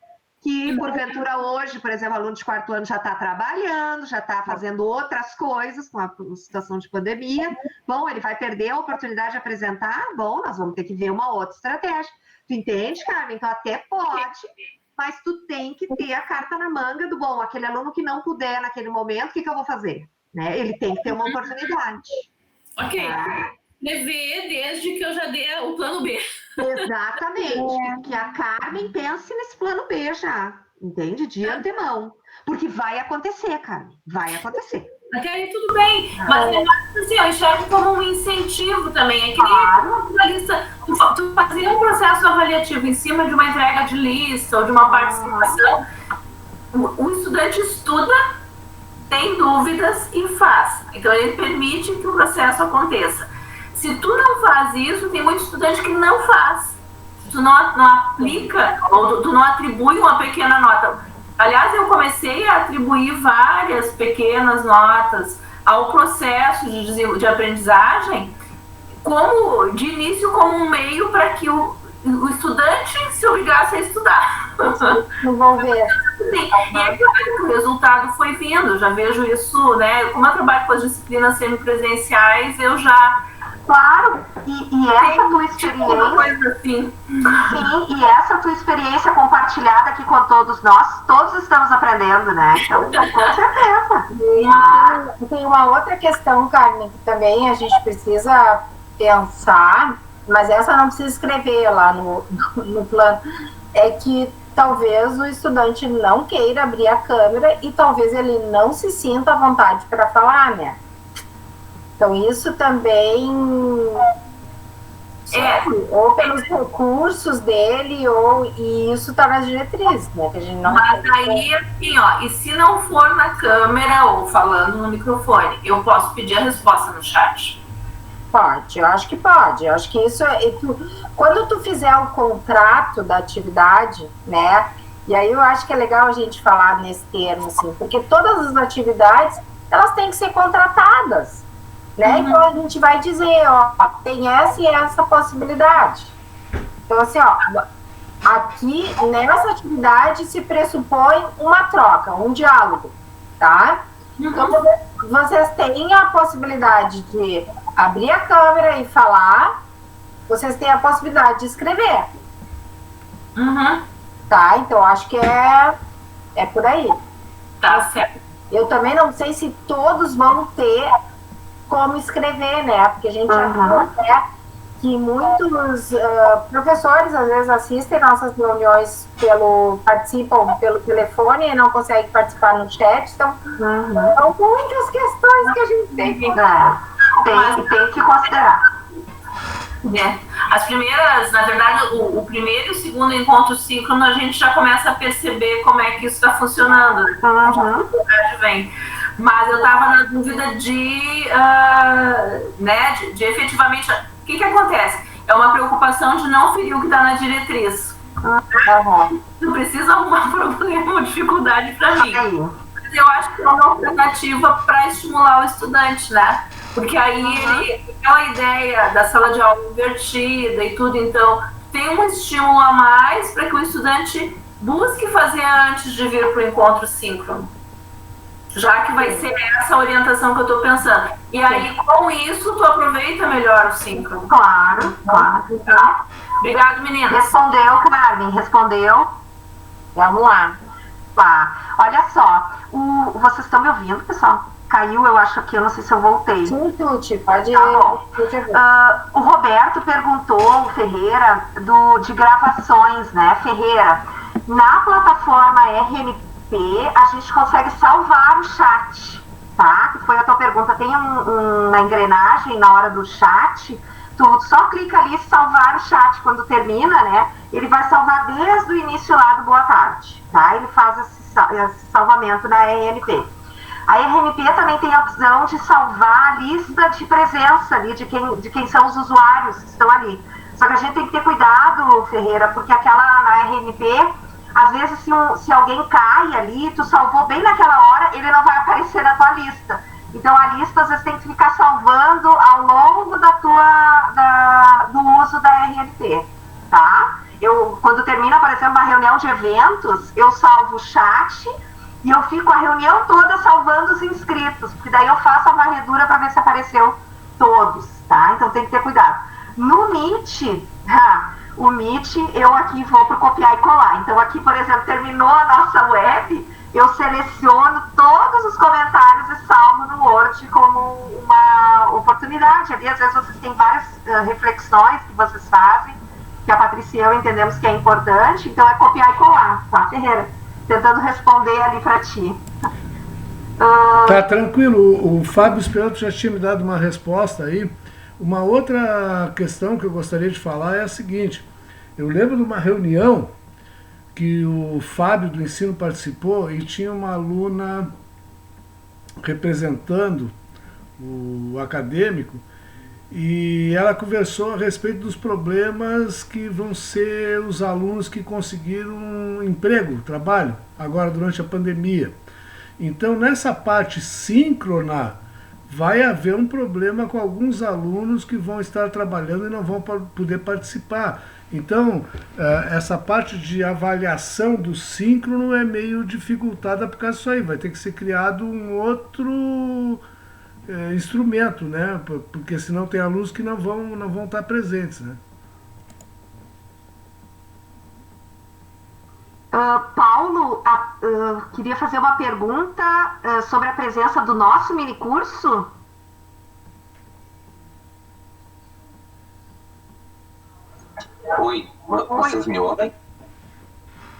que, porventura, hoje, por exemplo, aluno de quarto ano já está trabalhando, já está fazendo outras coisas com a situação de pandemia. Bom, ele vai perder a oportunidade de apresentar? Bom, nós vamos ter que ver uma outra estratégia. Tu entende, Carmen? Então, até pode, mas tu tem que ter a carta na manga do, bom, aquele aluno que não puder naquele momento, o que eu vou fazer? Né? Ele tem que ter uma oportunidade. Ok. Prever desde que eu já dei o plano B. Exatamente. Que a Carmen pense nesse plano B já. Entende? De antemão. Porque vai acontecer, Carmen. Vai acontecer. Até aí tudo bem. Mas assim, eu enxergo como um incentivo também. É que nem tu fazer um processo avaliativo em cima de uma entrega de lista ou de uma participação. O estudante estuda, tem dúvidas e faz. Então, ele permite que o processo aconteça. Se tu não faz isso, tem muito estudante que não faz. Se tu não aplica, ou tu não atribui uma pequena nota. Aliás, eu comecei a atribuir várias pequenas notas ao processo de aprendizagem, de início como um meio para que o estudante se obrigasse a estudar. Não vou ver. Sim. E é claro que o resultado foi vindo, eu já vejo isso, né? Como eu trabalho com as disciplinas semipresenciais, eu já... Claro, e essa tua experiência... Coisa assim. Sim, e essa tua experiência compartilhada aqui com todos nós, todos estamos aprendendo, né? Então, com certeza. Tem uma outra questão, Carmen, que também a gente precisa pensar, mas essa não precisa escrever lá no plano, é que talvez o estudante não queira abrir a câmera e talvez ele não se sinta à vontade para falar, né? Então, isso também Ou pelos recursos dele, e isso está nas diretrizes, né? Que a gente não... Mas aí, assim, ó, e se não for na câmera ou falando no microfone, eu posso pedir a resposta no chat? Pode, eu acho que pode. Eu acho que isso quando tu fizer o contrato da atividade, né? E aí eu acho que é legal a gente falar nesse termo, assim, porque todas as atividades, elas têm que ser contratadas, né? Então a gente vai dizer, ó, tem essa e essa possibilidade. Então, assim, ó, aqui nessa atividade se pressupõe uma troca, um diálogo, tá? Então vocês têm a possibilidade de abrir a câmera e falar, vocês têm a possibilidade de escrever. Tá? Então acho que é por aí. Tá certo. Eu também não sei se todos vão ter como escrever, né? Porque a gente já viu até que muitos professores às vezes assistem nossas reuniões participam pelo telefone e não conseguem participar no chat, então são muitas questões que a gente tem que tem que considerar. As primeiras, na verdade, o primeiro e o segundo encontro síncrono, a gente já começa a perceber como é que isso está funcionando. Vem. Mas eu estava na dúvida de efetivamente, o que acontece? É uma preocupação de não ferir o que está na diretriz. Não precisa arrumar problema ou dificuldade para mim. Mas eu acho que é uma alternativa para estimular o estudante, né? Porque aí aquela ideia da sala de aula invertida e tudo, então tem um estímulo a mais para que o estudante busque fazer antes de vir para o encontro síncrono. Já que vai ser essa orientação que eu estou pensando. E aí, com isso, tu aproveita melhor o síncrono. Claro. Tá? Obrigado, meninas. Respondeu, Carmen, respondeu. Vamos lá. Tá. Olha só, vocês estão me ouvindo, pessoal? Caiu, eu acho que eu não sei se eu voltei. Sim, Tuti, pode ir. O Roberto perguntou, o Ferreira, de gravações, né? Ferreira, na plataforma RMP, a gente consegue salvar o chat, tá? Que foi a tua pergunta. Tem uma engrenagem na hora do chat, tu só clica ali salvar o chat quando termina, né? Ele vai salvar desde o início lá do Boa Tarde, tá? Ele faz esse salvamento na RMP. A RMP também tem a opção de salvar a lista de presença ali, de quem são os usuários que estão ali. Só que a gente tem que ter cuidado, Ferreira, porque na RMP, às vezes se alguém cai ali, tu salvou bem naquela hora, ele não vai aparecer na tua lista. Então a lista às vezes tem que ficar salvando ao longo do uso da RMP, tá? Quando termina, por exemplo, uma reunião de eventos, eu salvo o chat e eu fico a reunião toda salvando os inscritos, porque daí eu faço a varredura para ver se apareceu todos, tá? Então tem que ter cuidado. No Meet, o Meet, eu aqui vou para copiar e colar. Então aqui, por exemplo, terminou a nossa web, eu seleciono todos os comentários e salvo no Word como uma oportunidade. Ali, às vezes, vocês têm várias reflexões que vocês fazem, que a Patrícia e eu entendemos que é importante, então é copiar e colar, tá, Ferreira? Tentando responder ali para ti. Tá tranquilo, o Fábio Esperanto já tinha me dado uma resposta aí. Uma outra questão que eu gostaria de falar é a seguinte: eu lembro de uma reunião que o Fábio do ensino participou e tinha uma aluna representando o acadêmico, e ela conversou a respeito dos problemas que vão ser os alunos que conseguiram emprego, trabalho, agora durante a pandemia. Então, nessa parte síncrona, vai haver um problema com alguns alunos que vão estar trabalhando e não vão poder participar. Então, essa parte de avaliação do síncrono é meio dificultada por causa disso aí. Vai ter que ser criado um outro instrumento, né? Porque senão tem alunos que não vão estar presentes, né? Paulo, queria fazer uma pergunta sobre a presença do nosso minicurso. Oi, vocês me ouvem?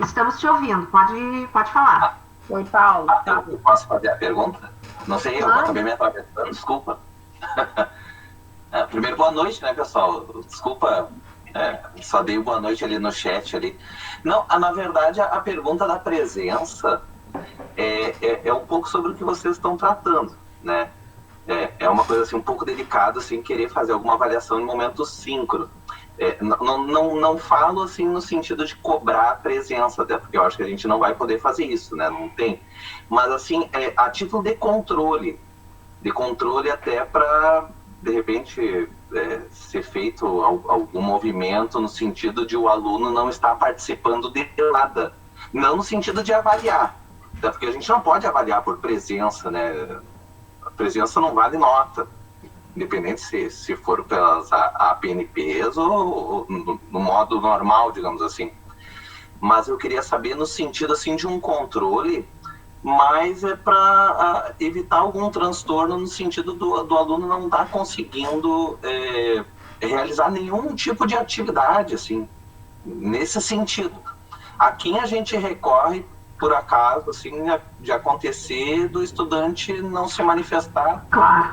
Estamos te ouvindo, pode falar. Oi, Paulo. Eu posso fazer a pergunta? Não sei, eu acabei me atravessando, desculpa. Primeiro, boa noite, né, pessoal? Desculpa, só dei boa noite ali no chat ali. Não, na verdade, a pergunta da presença é um pouco sobre o que vocês estão tratando, né? É uma coisa assim um pouco delicada, assim, querer fazer alguma avaliação em momento síncrono. Não falo assim no sentido de cobrar a presença, até porque eu acho que a gente não vai poder fazer isso, né? Não tem. Mas assim, a título de controle até para, de repente, ser feito algum movimento no sentido de o aluno não estar participando de nada. Não no sentido de avaliar, até porque a gente não pode avaliar por presença, né? A presença não vale nota, independente se for pelas APNPs ou no modo normal, digamos assim. Mas eu queria saber no sentido assim de um controle, mas para evitar algum transtorno no sentido do aluno não estar conseguindo realizar nenhum tipo de atividade, assim, nesse sentido. A quem a gente recorre, por acaso, assim, de acontecer do estudante não se manifestar,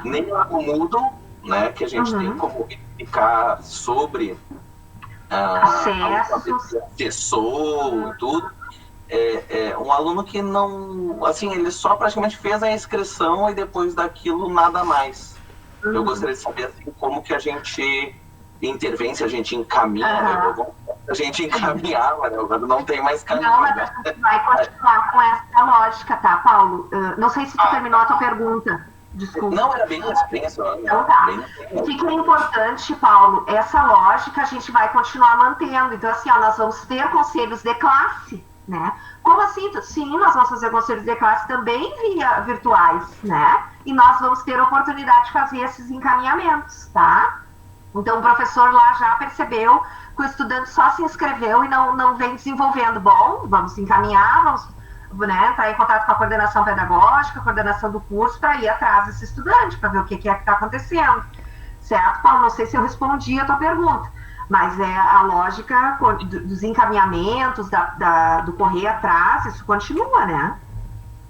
nem lá no Moodle, né, que a gente tem como verificar sobre acessou e tudo. Um aluno que não, assim, ele só praticamente fez a inscrição e depois daquilo nada mais. Eu gostaria de saber assim, como que a gente intervém, se a gente encaminha, né? A gente encaminhava, né? Não tem mais caminho. Não, mas a gente vai continuar com essa lógica, tá, Paulo? Não sei se tu terminou a tua pergunta. Desculpa. Não, era bem isso. Então tá. O que é importante, Paulo? Essa lógica a gente vai continuar mantendo. Então, assim, nós vamos ter conselhos de classe, né? Como assim? Sim, nós vamos fazer conselhos de classe também via virtuais, né? E nós vamos ter oportunidade de fazer esses encaminhamentos, tá? Então, o professor lá já percebeu que o estudante só se inscreveu e não vem desenvolvendo. Bom, vamos encaminhar, vamos, né, entrar em contato com a coordenação pedagógica, a coordenação do curso, para ir atrás desse estudante, para ver o que está acontecendo. Certo, Paulo? Não sei se eu respondi a tua pergunta, mas a lógica dos encaminhamentos, do correr atrás, isso continua, né?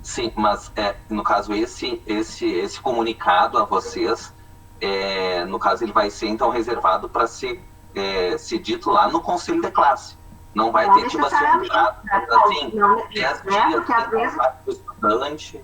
Sim, mas no caso esse comunicado a vocês, no caso ele vai ser então reservado para ser dito lá no conselho de classe. Não vai ter tipo assim, assim 10 dias porque às vezes do estudante.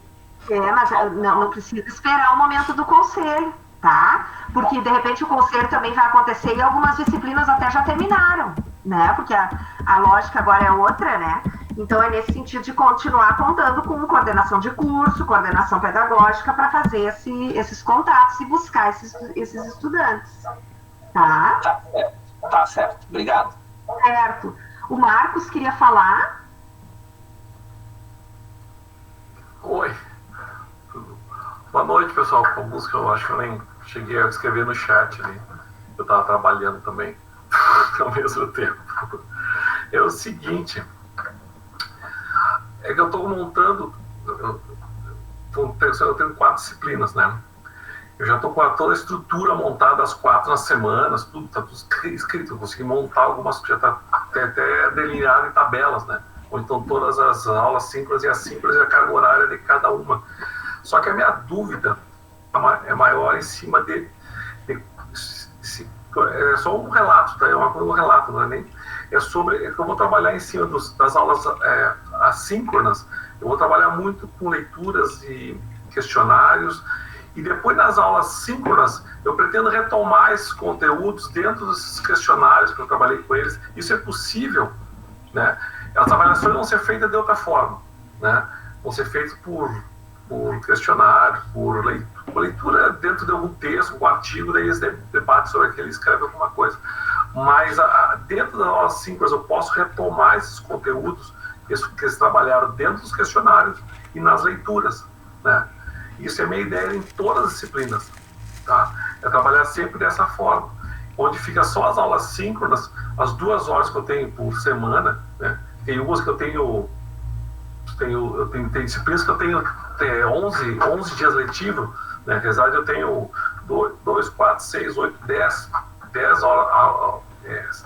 Mas não precisa esperar o momento do conselho, tá? Porque de repente o conselho também vai acontecer e algumas disciplinas até já terminaram, né? Porque a lógica agora é outra, né? Então é nesse sentido de continuar contando com coordenação de curso, coordenação pedagógica para fazer esses contatos e buscar esses estudantes, tá? Tá certo. Obrigado. Certo. O Marcos queria falar. Oi. Boa noite, pessoal. Com a música, eu acho que eu nem cheguei a escrever no chat ali. Eu estava trabalhando também ao mesmo tempo. É o seguinte, é que eu estou montando, eu tenho 4 disciplinas, né? Eu já estou com toda a estrutura montada, as 4 nas semanas, tudo está tudo escrito. Eu consegui montar algumas, já está até delineado em tabelas, né? Ou então todas as aulas síncronas e assíncronas e a carga horária de cada uma. Só que a minha dúvida é maior em cima é só um relato, tá? É um relato, não é nem... É sobre... eu vou trabalhar em cima das aulas assíncronas, eu vou trabalhar muito com leituras e questionários, e depois nas aulas síncronas, eu pretendo retomar esses conteúdos dentro desses questionários que eu trabalhei com eles. Isso é possível, né? As avaliações vão ser feitas de outra forma, né? Vão ser feitas por questionário, por leitura dentro de algum texto, um artigo, daí eles debatem sobre aquele, escreve alguma coisa. Mas dentro das aulas síncronas eu posso retomar esses conteúdos que eles trabalharam dentro dos questionários e nas leituras, né? Isso é minha ideia em todas as disciplinas, tá? É trabalhar sempre dessa forma, onde fica só as aulas síncronas, as 2 horas que eu tenho por semana, né? Tem umas que eu tenho disciplinas que eu tenho 11 dias letivos, né? Apesar de eu tenho 2, 4, 6, 8, 10 horas,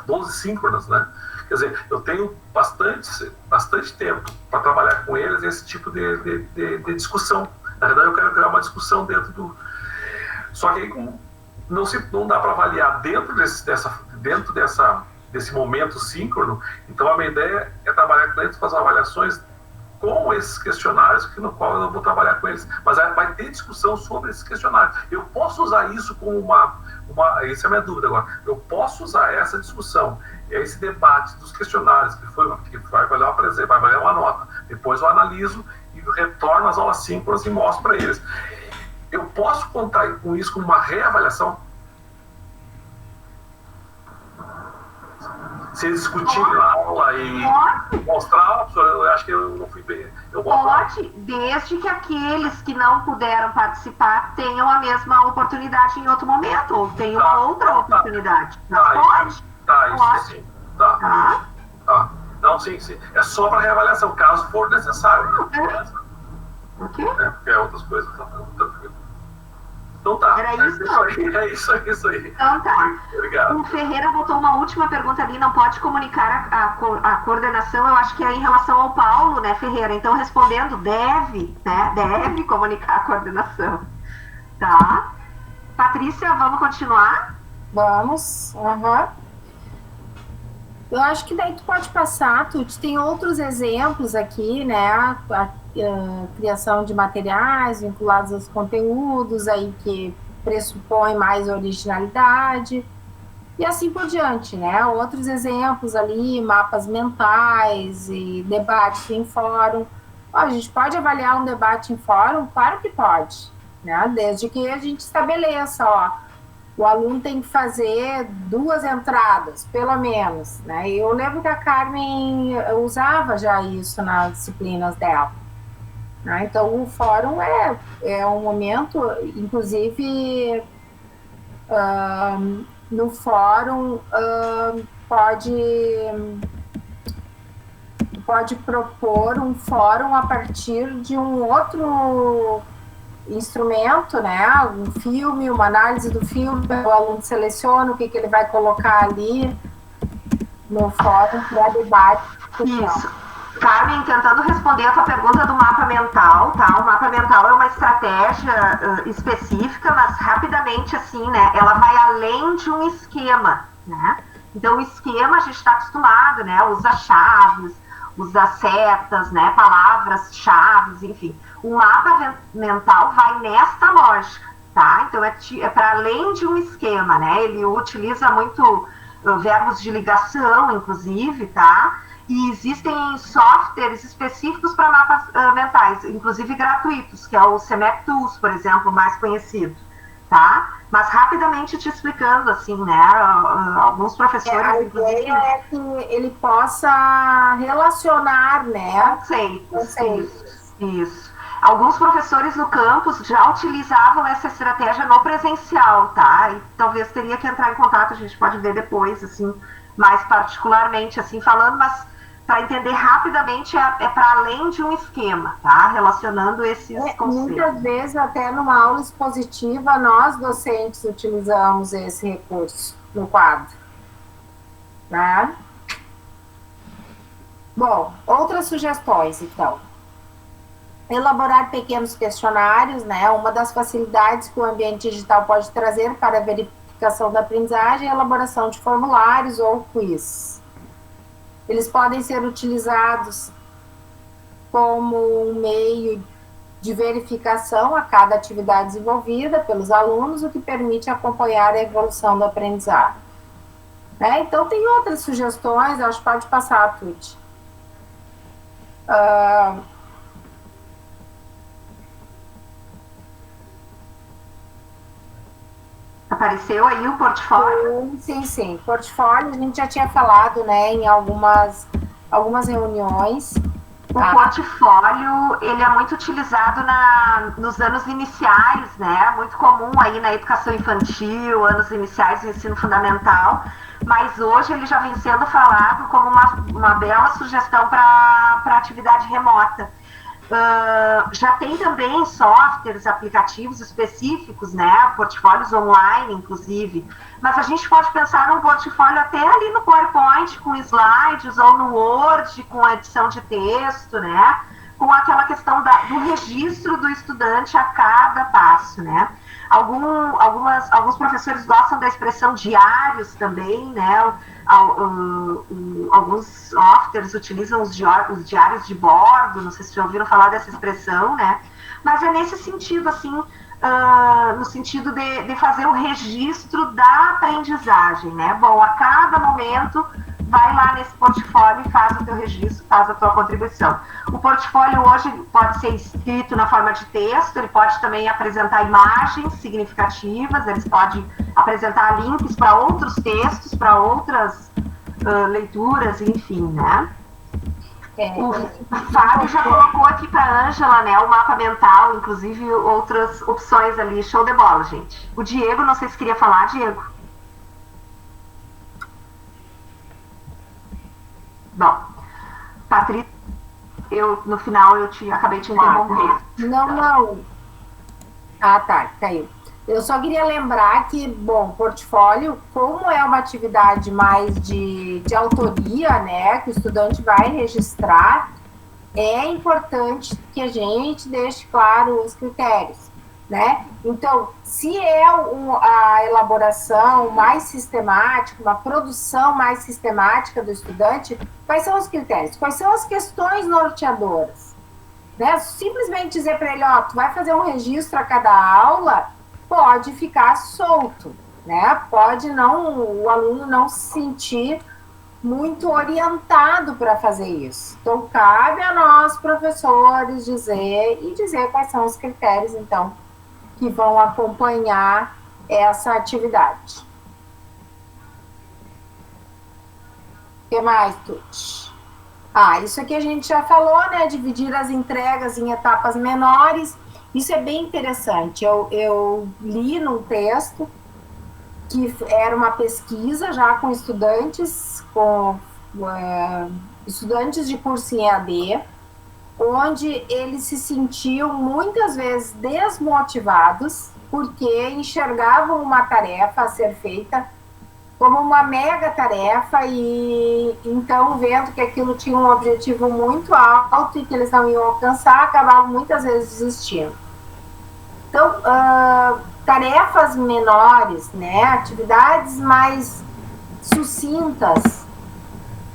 12 síncronas, né? Quer dizer, eu tenho bastante tempo para trabalhar com eles esse tipo de discussão. Na verdade, eu quero criar uma discussão dentro do... Só que aí, não dá para avaliar dentro desse momento síncrono. Então a minha ideia é trabalhar com eles, fazer avaliações com esses questionários, no qual eu não vou trabalhar com eles, mas vai ter discussão sobre esses questionários. Eu posso usar isso como essa é a minha dúvida agora, eu posso usar essa discussão, esse debate dos questionários, que vai valer uma nota, depois eu analiso e retorno às aulas síncronas e mostro para eles. Eu posso contar com isso como uma reavaliação? Se eles discutirem na aula e mostrar, eu acho que eu não fui bem. Pode, desde que aqueles que não puderam participar tenham a mesma oportunidade em outro momento, ou tenham outra oportunidade. Pode? Isso sim. Tá. Não, sim. É só para reavaliação, caso for necessário. Ok. Porque é outras coisas. Então tá. Era isso? É isso aí. Então tá. Obrigado. O Ferreira botou uma última pergunta ali, não pode comunicar a coordenação, eu acho que é em relação ao Paulo, né, Ferreira? Então, respondendo, deve comunicar a coordenação. Tá. Patrícia, vamos continuar? Vamos. Eu acho que daí tu pode passar, tu tem outros exemplos aqui, né? A criação de materiais vinculados aos conteúdos aí que pressupõe mais originalidade e assim por diante, né? Outros exemplos ali, mapas mentais e debates em fórum. A gente pode avaliar um debate em fórum? Claro que pode, né? Desde que a gente estabeleça, o aluno tem que fazer 2 entradas, pelo menos, né? Eu lembro que a Carmen usava já isso nas disciplinas dela. Né? Então, o fórum é um momento, inclusive, no fórum pode propor um fórum a partir de um outro instrumento, né? Um filme, uma análise do filme, o aluno seleciona o que ele vai colocar ali no fórum para debate. Isso. Carmen, tentando responder a tua pergunta do mapa mental, tá? O mapa mental é uma estratégia específica, mas rapidamente, assim, né? Ela vai além de um esquema, né? Então, o esquema a gente está acostumado, né? Usa chaves, usa setas, né? Palavras-chaves, enfim. O mapa mental vai nesta lógica, tá? Então, é para além de um esquema, né? Ele utiliza muito verbos de ligação, inclusive, tá? E existem softwares específicos para mapas mentais, inclusive gratuitos, que é o CEMEP Tools, por exemplo, mais conhecido, tá? Mas rapidamente te explicando, assim, né? Alguns professores... A ideia é que ele possa relacionar, né? Conceitos. Isso. Alguns professores no campus já utilizavam essa estratégia no presencial, tá? E talvez teria que entrar em contato, a gente pode ver depois, assim, mais particularmente, assim, falando, mas para entender rapidamente é para além de um esquema, tá? Relacionando esses conceitos. Muitas vezes, até numa aula expositiva, nós docentes utilizamos esse recurso no quadro, né? Bom, outras sugestões, então. Elaborar pequenos questionários, né? Uma das facilidades que o ambiente digital pode trazer para a verificação da aprendizagem é a elaboração de formulários ou quiz. Eles podem ser utilizados como um meio de verificação a cada atividade desenvolvida pelos alunos, o que permite acompanhar a evolução do aprendizado. Né? Então, tem outras sugestões, acho que pode passar, Tuti. Apareceu aí o portfólio? Sim. Portfólio, a gente já tinha falado, né, em algumas reuniões. O portfólio, ele é muito utilizado nos anos iniciais, né? Muito comum aí na educação infantil, anos iniciais do ensino fundamental, mas hoje ele já vem sendo falado como uma bela sugestão para atividade remota. Já tem também softwares, aplicativos específicos, né, portfólios online, inclusive, mas a gente pode pensar num portfólio até ali no PowerPoint, com slides, ou no Word, com edição de texto, né, com aquela questão do registro do estudante a cada passo, né? Alguns professores gostam da expressão diários também, né? Alguns softwares utilizam os diários de bordo, não sei se já ouviram falar dessa expressão, né? Mas é nesse sentido, assim, no sentido de fazer o registro da aprendizagem, né? Bom, a cada momento, vai lá nesse portfólio e faz o teu registro, faz a tua contribuição. O portfólio hoje pode ser escrito na forma de texto, ele pode também apresentar imagens significativas, eles podem apresentar links para outros textos, para outras leituras, enfim, né? O Fábio já colocou aqui para a Ângela, né, o mapa mental, inclusive outras opções ali, show de bola, gente. O Diego, não sei se queria falar, Diego. Bom, Patrícia, no final eu acabei te interrompendo. Não. Ah, tá, caiu. Eu só queria lembrar que, bom, portfólio, como é uma atividade mais de autoria, né, que o estudante vai registrar, é importante que a gente deixe claro os critérios, né? Então, se é a elaboração mais sistemática, uma produção mais sistemática do estudante, quais são os critérios? Quais são as questões norteadoras? Né? Simplesmente dizer para ele, ó, tu vai fazer um registro a cada aula, pode ficar solto, né? Pode o aluno não se sentir muito orientado para fazer isso. Então, cabe a nós, professores, dizer quais são os critérios, então, que vão acompanhar essa atividade. O que mais, Tuti? Isso aqui a gente já falou, né? Dividir as entregas em etapas menores. Isso é bem interessante. Eu li num texto que era uma pesquisa já com estudantes, estudantes de curso em EAD, onde eles se sentiam muitas vezes desmotivados porque enxergavam uma tarefa a ser feita como uma mega tarefa e então vendo que aquilo tinha um objetivo muito alto e que eles não iam alcançar, acabavam muitas vezes desistindo. Então, tarefas menores, né, atividades mais sucintas,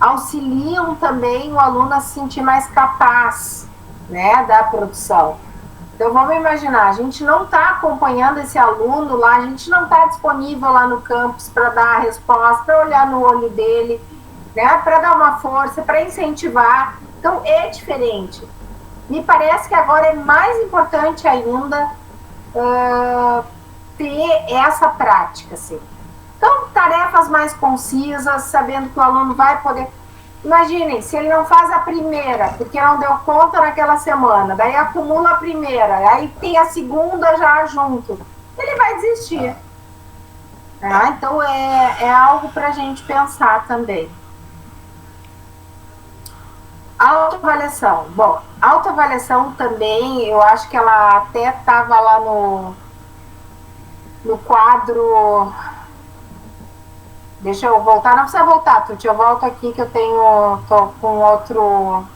auxiliam também o aluno a se sentir mais capaz, né, da produção. Então, vamos imaginar, a gente não está acompanhando esse aluno lá, a gente não está disponível lá no campus para dar a resposta, para olhar no olho dele, né, para dar uma força, para incentivar. Então, é diferente. Me parece que agora é mais importante ainda ter essa prática, assim. Então, tarefas mais concisas, sabendo que o aluno vai poder... Imaginem, se ele não faz a primeira, porque não deu conta naquela semana, daí acumula a primeira, aí tem a segunda já junto, ele vai desistir. Então, é algo para a gente pensar também. Autoavaliação. Bom, autoavaliação também, eu acho que ela até estava lá no quadro... Deixa eu voltar, não precisa voltar, Tuti, eu volto aqui que eu tô com outro...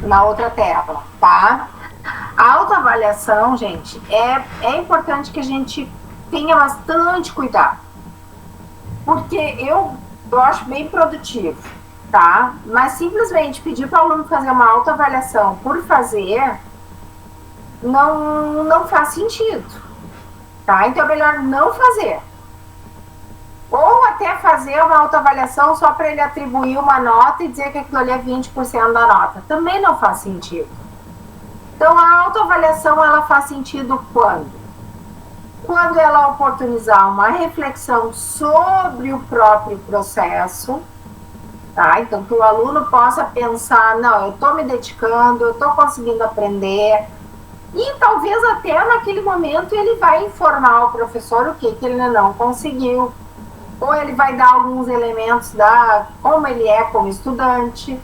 na outra tela, tá? A autoavaliação, gente, é importante que a gente tenha bastante cuidado. Porque eu acho bem produtivo, tá? Mas simplesmente pedir para o aluno fazer uma autoavaliação por fazer não faz sentido, tá? Então é melhor não fazer. Ou até fazer uma autoavaliação só para ele atribuir uma nota e dizer que aquilo ali é 20% da nota. Também não faz sentido. Então, a autoavaliação, ela faz sentido quando? Quando ela oportunizar uma reflexão sobre o próprio processo, tá? Então, que o aluno possa pensar, não, eu estou me dedicando, eu estou conseguindo aprender, e talvez até naquele momento ele vai informar o professor o que ele não conseguiu, ou ele vai dar alguns elementos da como ele é como estudante.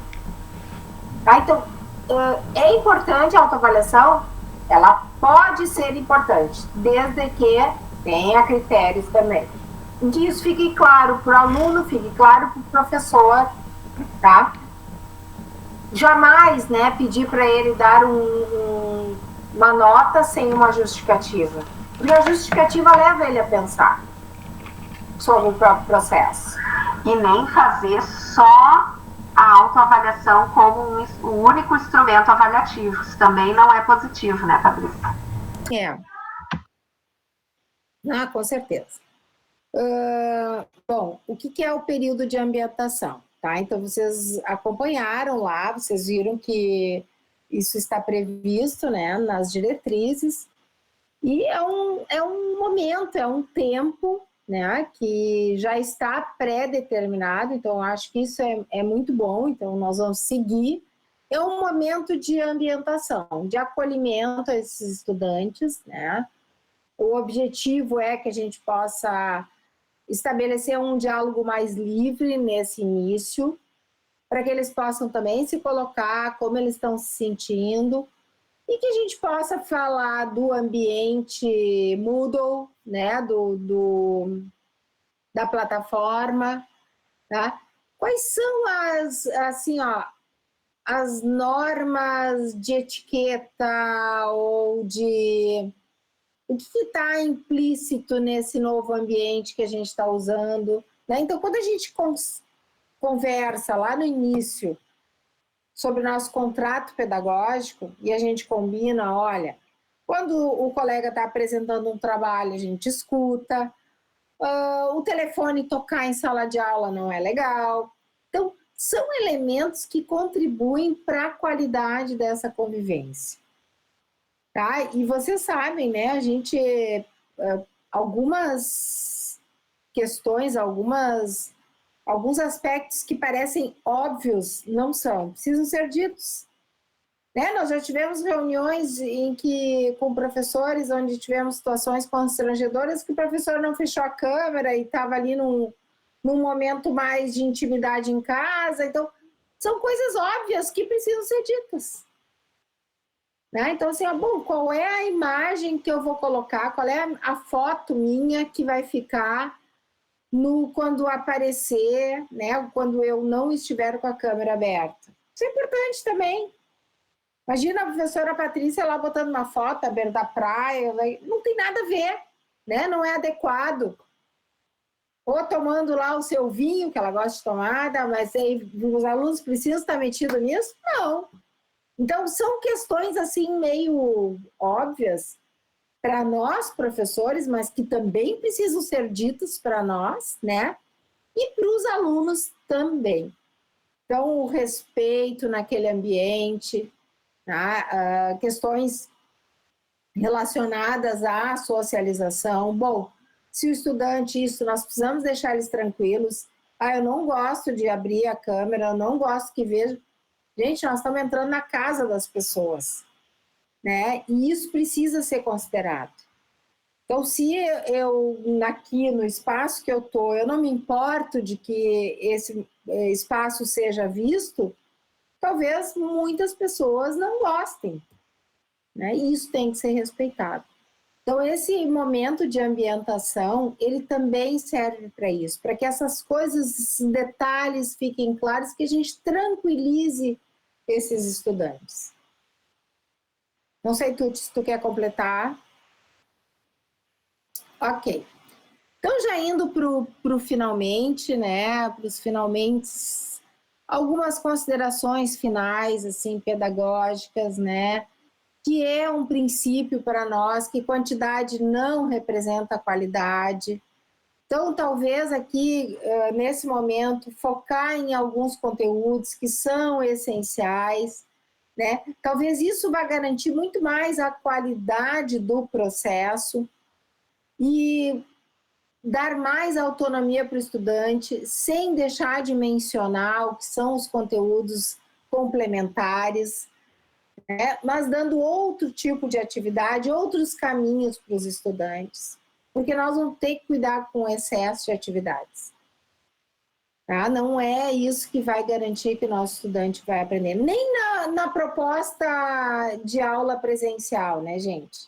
Tá? Então, é importante a autoavaliação, ela pode ser importante, desde que tenha critérios também. Que isso fique claro para o aluno, fique claro para o professor, tá? jamais, né, pedir para ele dar uma nota sem uma justificativa. Porque a justificativa leva ele a pensar sobre o próprio processo. E nem fazer só a autoavaliação como o único instrumento avaliativo. Isso também não é positivo, né, Patrícia? Com certeza. Bom, o que é o período de ambientação? Tá? Então, vocês acompanharam lá, vocês viram que isso está previsto, né, nas diretrizes, e é um momento, é um tempo, né, que já está pré-determinado, então acho que isso é muito bom, então nós vamos seguir. É um momento de ambientação, de acolhimento a esses estudantes, né? O objetivo é que a gente possa estabelecer um diálogo mais livre nesse início, para que eles possam também se colocar, como eles estão se sentindo, e que a gente possa falar do ambiente Moodle, né, da plataforma, tá? Quais são as normas de etiqueta ou de... O que está implícito nesse novo ambiente que a gente está usando, né? Então, quando a gente conversa lá no início sobre o nosso contrato pedagógico e a gente combina, olha, quando o colega está apresentando um trabalho, a gente escuta, o telefone tocar em sala de aula não é legal. Então, são elementos que contribuem para a qualidade dessa convivência. Tá? E vocês sabem, né, a gente, algumas questões, alguns aspectos que parecem óbvios não são, precisam ser ditos. Né? Nós já tivemos reuniões com professores, onde tivemos situações constrangedoras que o professor não fechou a câmera e estava ali num momento mais de intimidade em casa. Então, são coisas óbvias que precisam ser ditas. Né? Então, assim, bom, qual é a imagem que eu vou colocar, qual é a foto minha que vai ficar quando aparecer, né? Quando eu não estiver com a câmera aberta. Isso é importante também. Imagina a professora Patrícia lá botando uma foto à beira da praia, não tem nada a ver, né? Não é adequado. Ou tomando lá o seu vinho, que ela gosta de tomar, mas aí os alunos precisam estar metidos nisso? Não. Então, são questões assim meio óbvias para nós, professores, mas que também precisam ser ditas para nós, né? E para os alunos também. Então, o respeito naquele ambiente, tá? Questões relacionadas à socialização. Bom, se o estudante, nós precisamos deixar eles tranquilos. Eu não gosto de abrir a câmera, eu não gosto que veja. Gente, nós estamos entrando na casa das pessoas, né? E isso precisa ser considerado. Então, se eu, aqui no espaço que eu estou, eu não me importo de que esse espaço seja visto, talvez muitas pessoas não gostem, né? E isso tem que ser respeitado. Então, esse momento de ambientação, ele também serve para isso, para que essas coisas, esses detalhes fiquem claros, que a gente tranquilize esses estudantes. Não sei, se tu quer completar. Ok. Então, já indo para o finalmente, né, para os finalmente, algumas considerações finais, assim, pedagógicas, né, que é um princípio para nós, que quantidade não representa qualidade. Então, talvez aqui, nesse momento, focar em alguns conteúdos que são essenciais, né? Talvez isso vá garantir muito mais a qualidade do processo e dar mais autonomia para o estudante, sem deixar de mencionar o que são os conteúdos complementares, né? Mas dando outro tipo de atividade, outros caminhos para os estudantes. Porque nós vamos ter que cuidar com o excesso de atividades. Tá? Não é isso que vai garantir que o nosso estudante vai aprender. Nem na proposta de aula presencial, né, gente?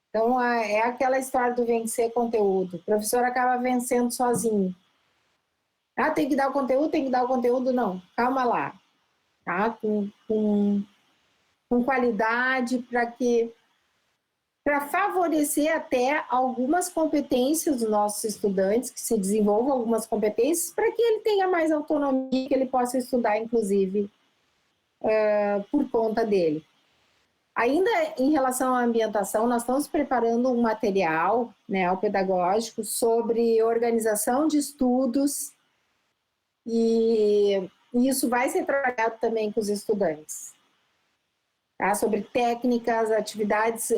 Então, é aquela história do vencer conteúdo. O professor acaba vencendo sozinho. Tem que dar o conteúdo? Tem que dar o conteúdo? Não. Calma lá. tá? Com qualidade, para favorecer até algumas competências dos nossos estudantes, que se desenvolvam algumas competências, para que ele tenha mais autonomia, que ele possa estudar, inclusive, por conta dele. Ainda em relação à ambientação, nós estamos preparando um material, né, pedagógico sobre organização de estudos, e isso vai ser trabalhado também com os estudantes. Tá? Sobre técnicas, atividades,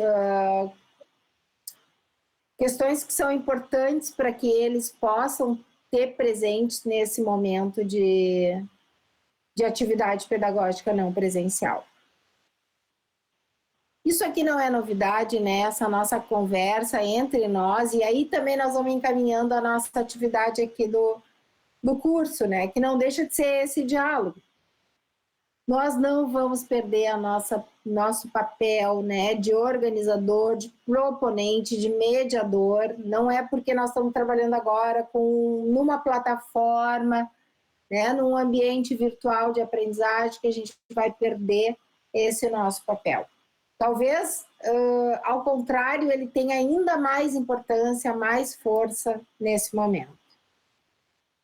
questões que são importantes para que eles possam ter presentes nesse momento de atividade pedagógica não presencial. Isso aqui não é novidade, né? Essa nossa conversa entre nós, e aí também nós vamos encaminhando a nossa atividade aqui do curso, né? Que não deixa de ser esse diálogo. Nós não vamos perder nosso papel, né, de organizador, de proponente, de mediador. Não é porque nós estamos trabalhando agora numa plataforma, né, num ambiente virtual de aprendizagem, que a gente vai perder esse nosso papel. Talvez, ao contrário, ele tenha ainda mais importância, mais força nesse momento.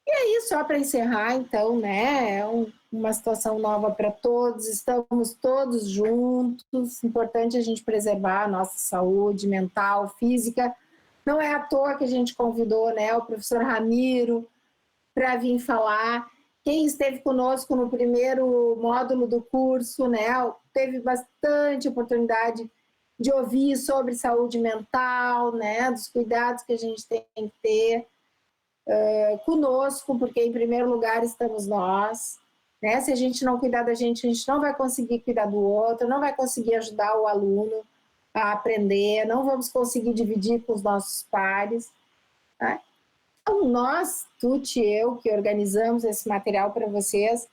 E aí, só para encerrar, então, né, uma situação nova para todos, estamos todos juntos, importante a gente preservar a nossa saúde mental, física. Não é à toa que a gente convidou, né, o professor Ramiro para vir falar. Quem esteve conosco no primeiro módulo do curso, né, teve bastante oportunidade de ouvir sobre saúde mental, né, dos cuidados que a gente tem que ter conosco, porque em primeiro lugar estamos nós, né? Se a gente não cuidar da gente não vai conseguir cuidar do outro, não vai conseguir ajudar o aluno a aprender, não vamos conseguir dividir com os nossos pares, né? Então, nós, Tuti e eu, que organizamos esse material para vocês,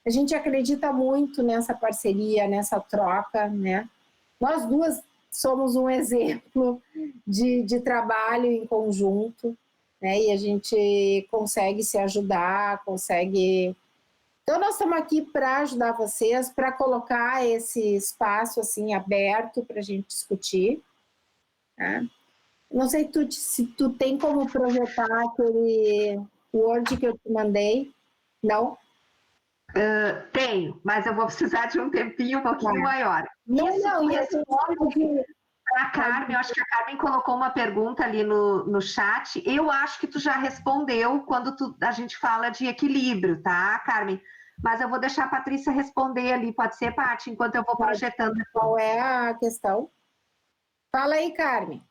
a gente acredita muito nessa parceria, nessa troca, né? Nós duas somos um exemplo de trabalho em conjunto, né? E a gente consegue se ajudar, consegue... Então, nós estamos aqui para ajudar vocês, para colocar esse espaço assim aberto para a gente discutir, né? Não sei se tu tem como projetar aquele Word que eu te mandei, não? Tenho, mas eu vou precisar de um tempinho um pouquinho maior. Não, A Carmen, eu acho que a Carmen colocou uma pergunta ali no chat. Eu acho que tu já respondeu quando a gente fala de equilíbrio, tá, Carmen? Mas eu vou deixar a Patrícia responder ali, pode ser, Paty, enquanto eu vou projetando. Qual é a questão? Fala aí, Carmen.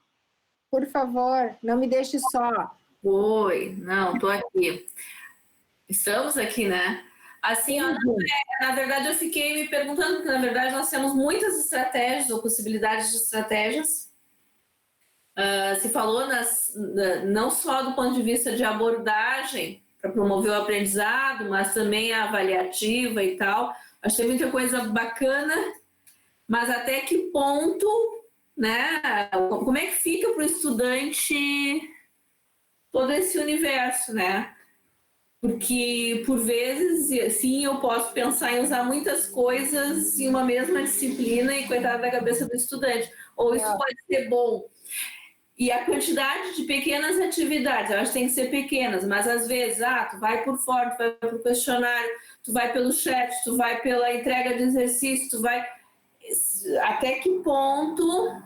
Por favor, não me deixe só. Oi, não, estou aqui. Estamos aqui, né? Assim, ó, na verdade, eu fiquei me perguntando, porque na verdade nós temos muitas estratégias ou possibilidades de estratégias. Se falou não só do ponto de vista de abordagem para promover o aprendizado, mas também a avaliativa e tal. Acho que tem muita coisa bacana, mas até que ponto, né? Como é que fica para o estudante todo esse universo, né? Porque, por vezes, sim, eu posso pensar em usar muitas coisas em uma mesma disciplina e coitada da cabeça do estudante. Ou isso pode ser bom. E a quantidade de pequenas atividades, eu acho que tem que ser pequenas, mas às vezes, tu vai por fora, tu vai por questionário, tu vai pelo chat, tu vai pela entrega de exercício, tu vai... Até que ponto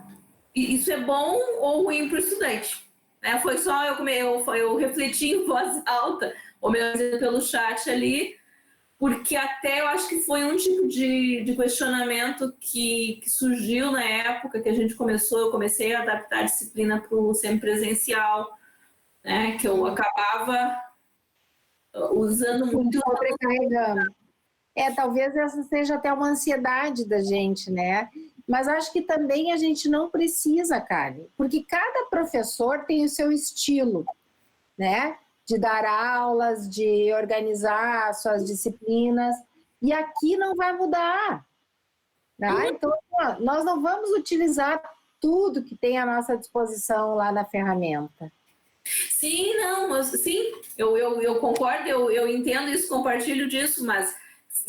isso é bom ou ruim para o estudante? Né? Foi só eu refleti em voz alta, ou melhor dizendo, pelo chat ali, porque até eu acho que foi um tipo de questionamento que surgiu na época que a gente eu comecei a adaptar a disciplina para o semipresencial, né, que eu acabava usando muito... Sobrecarregando. Talvez essa seja até uma ansiedade da gente, né? Mas acho que também a gente não precisa, Karen, porque cada professor tem o seu estilo, né? De dar aulas, de organizar suas disciplinas, e aqui não vai mudar. Tá? Então, nós não vamos utilizar tudo que tem à nossa disposição lá na ferramenta. Sim, não, mas sim, eu concordo, eu entendo isso, compartilho disso, mas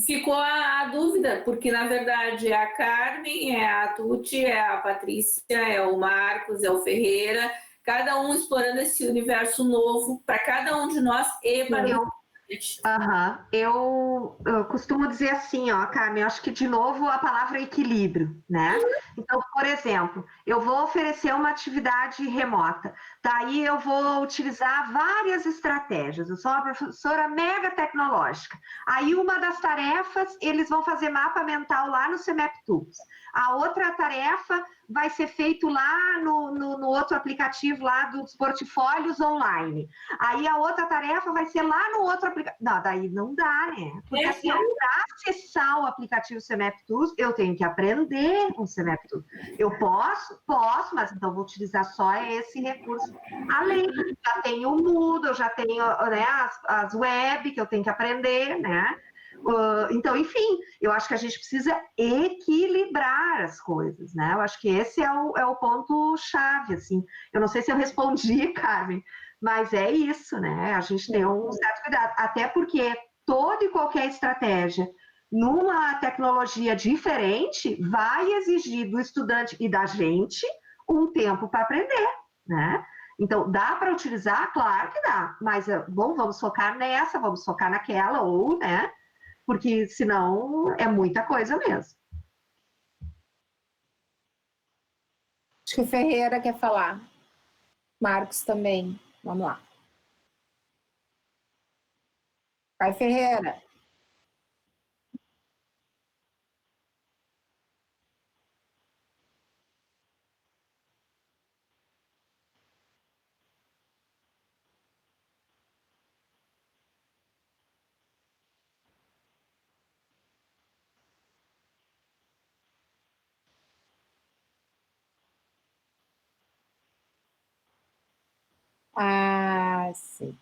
ficou a dúvida, porque na verdade é a Carmen, é a Tuti, é a Patrícia, é o Marcos, é o Ferreira, cada um explorando esse universo novo para cada um de nós e para eu costumo dizer assim, ó, Carmen, eu acho que de novo a palavra é equilíbrio, né? Então, por exemplo, eu vou oferecer uma atividade remota, daí eu vou utilizar várias estratégias. Eu sou uma professora mega tecnológica. Aí uma das tarefas, eles vão fazer mapa mental lá no CEMEP-TUBS. A outra tarefa vai ser feito lá no outro aplicativo lá dos portfólios online. Aí a outra tarefa vai ser lá no outro aplicativo. Não, daí não dá, né? Porque assim, para acessar o aplicativo CEMEP-TUBS, eu tenho que aprender com o CEMEP-TUBS. Eu posso, mas então vou utilizar só esse recurso. Além, já tenho o Moodle, já tenho, né, as web que eu tenho que aprender, né? Então, enfim, eu acho que a gente precisa equilibrar as coisas, né? Eu acho que esse é o ponto-chave, assim. Eu não sei se eu respondi, Carmen, mas é isso, né? A gente tem um certo cuidado, até porque toda e qualquer estratégia numa tecnologia diferente vai exigir do estudante e da gente um tempo para aprender, né? Então, dá para utilizar? Claro que dá, mas, bom, vamos focar nessa, vamos focar naquela, ou, né? Porque senão é muita coisa mesmo. Acho que o Ferreira quer falar. Marcos também. Vamos lá. Vai, Ferreira. Ah, sim.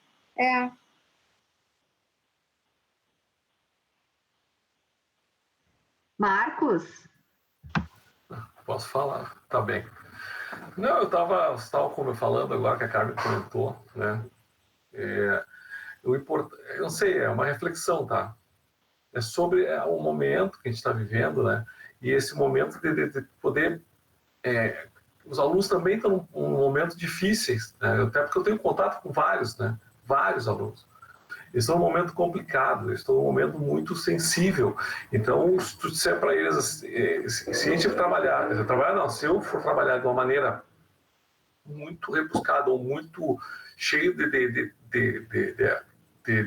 Marcos? Posso falar? Tá bem. Não, eu estava como eu falando agora que a Carmen comentou, né? Eu não sei, é uma reflexão, tá? É sobre o momento que a gente está vivendo, né? E esse momento de poder... os alunos também estão num momento difíceis, né? Até porque eu tenho contato com vários, né? Vários alunos. Eles estão num momento complicado, eles estão num momento muito sensível. Então, se tu disser para eles, se a gente se eu for trabalhar de uma maneira muito rebuscada ou muito cheio de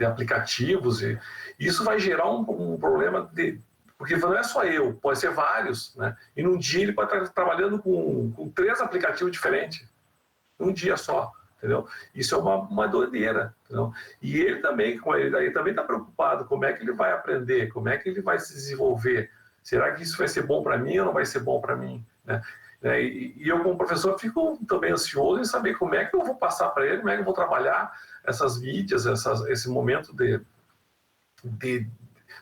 aplicativos, e isso vai gerar um problema porque não é só eu, pode ser vários, né? E num dia ele pode estar trabalhando com 3 aplicativos diferentes, num dia só, entendeu? Isso é uma doideira, entendeu? E ele também, ele também está preocupado como é que ele vai aprender, como é que ele vai se desenvolver. Será que isso vai ser bom para mim ou não vai ser bom para mim, né? E eu, como professor, fico também ansioso em saber como é que eu vou passar para ele, como é que eu vou trabalhar essas mídias, esse momento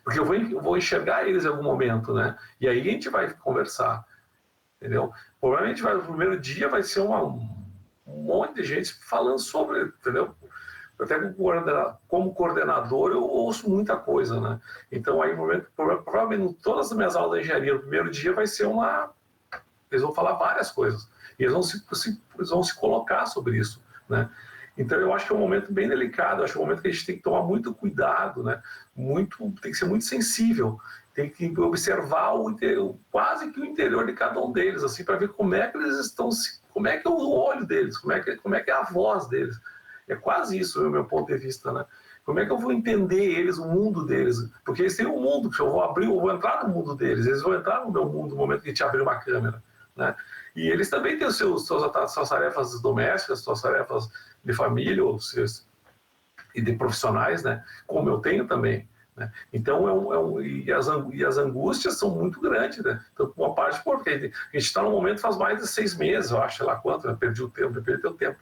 porque eu vou enxergar eles em algum momento, né? E aí a gente vai conversar, entendeu? Provavelmente no primeiro dia vai ser um monte de gente falando sobre, entendeu? Até como coordenador eu ouço muita coisa, né? Então aí provavelmente todas as minhas aulas de engenharia no primeiro dia vai ser eles vão falar várias coisas e eles vão se colocar sobre isso, né? Então eu acho que é um momento bem delicado, eu acho que é um momento que a gente tem que tomar muito cuidado, né? Tem que ser muito sensível, tem que observar quase que o interior de cada um deles, assim, para ver como é que eles estão, como é que é o olho deles, como é que é a voz deles. É quase isso, do meu ponto de vista, né? Como é que eu vou entender eles, o mundo deles? Porque eles têm um mundo, que eu vou entrar no mundo deles, eles vão entrar no meu mundo no momento que a gente abrir uma câmera, né? E eles também têm suas tarefas domésticas, suas tarefas de família e de profissionais, né? Como eu tenho também, né? Então, e as angústias são muito grandes, né? Então, uma parte, porque a gente está no momento faz mais de 6 meses, eu acho, sei lá quanto, né? Perdi o tempo.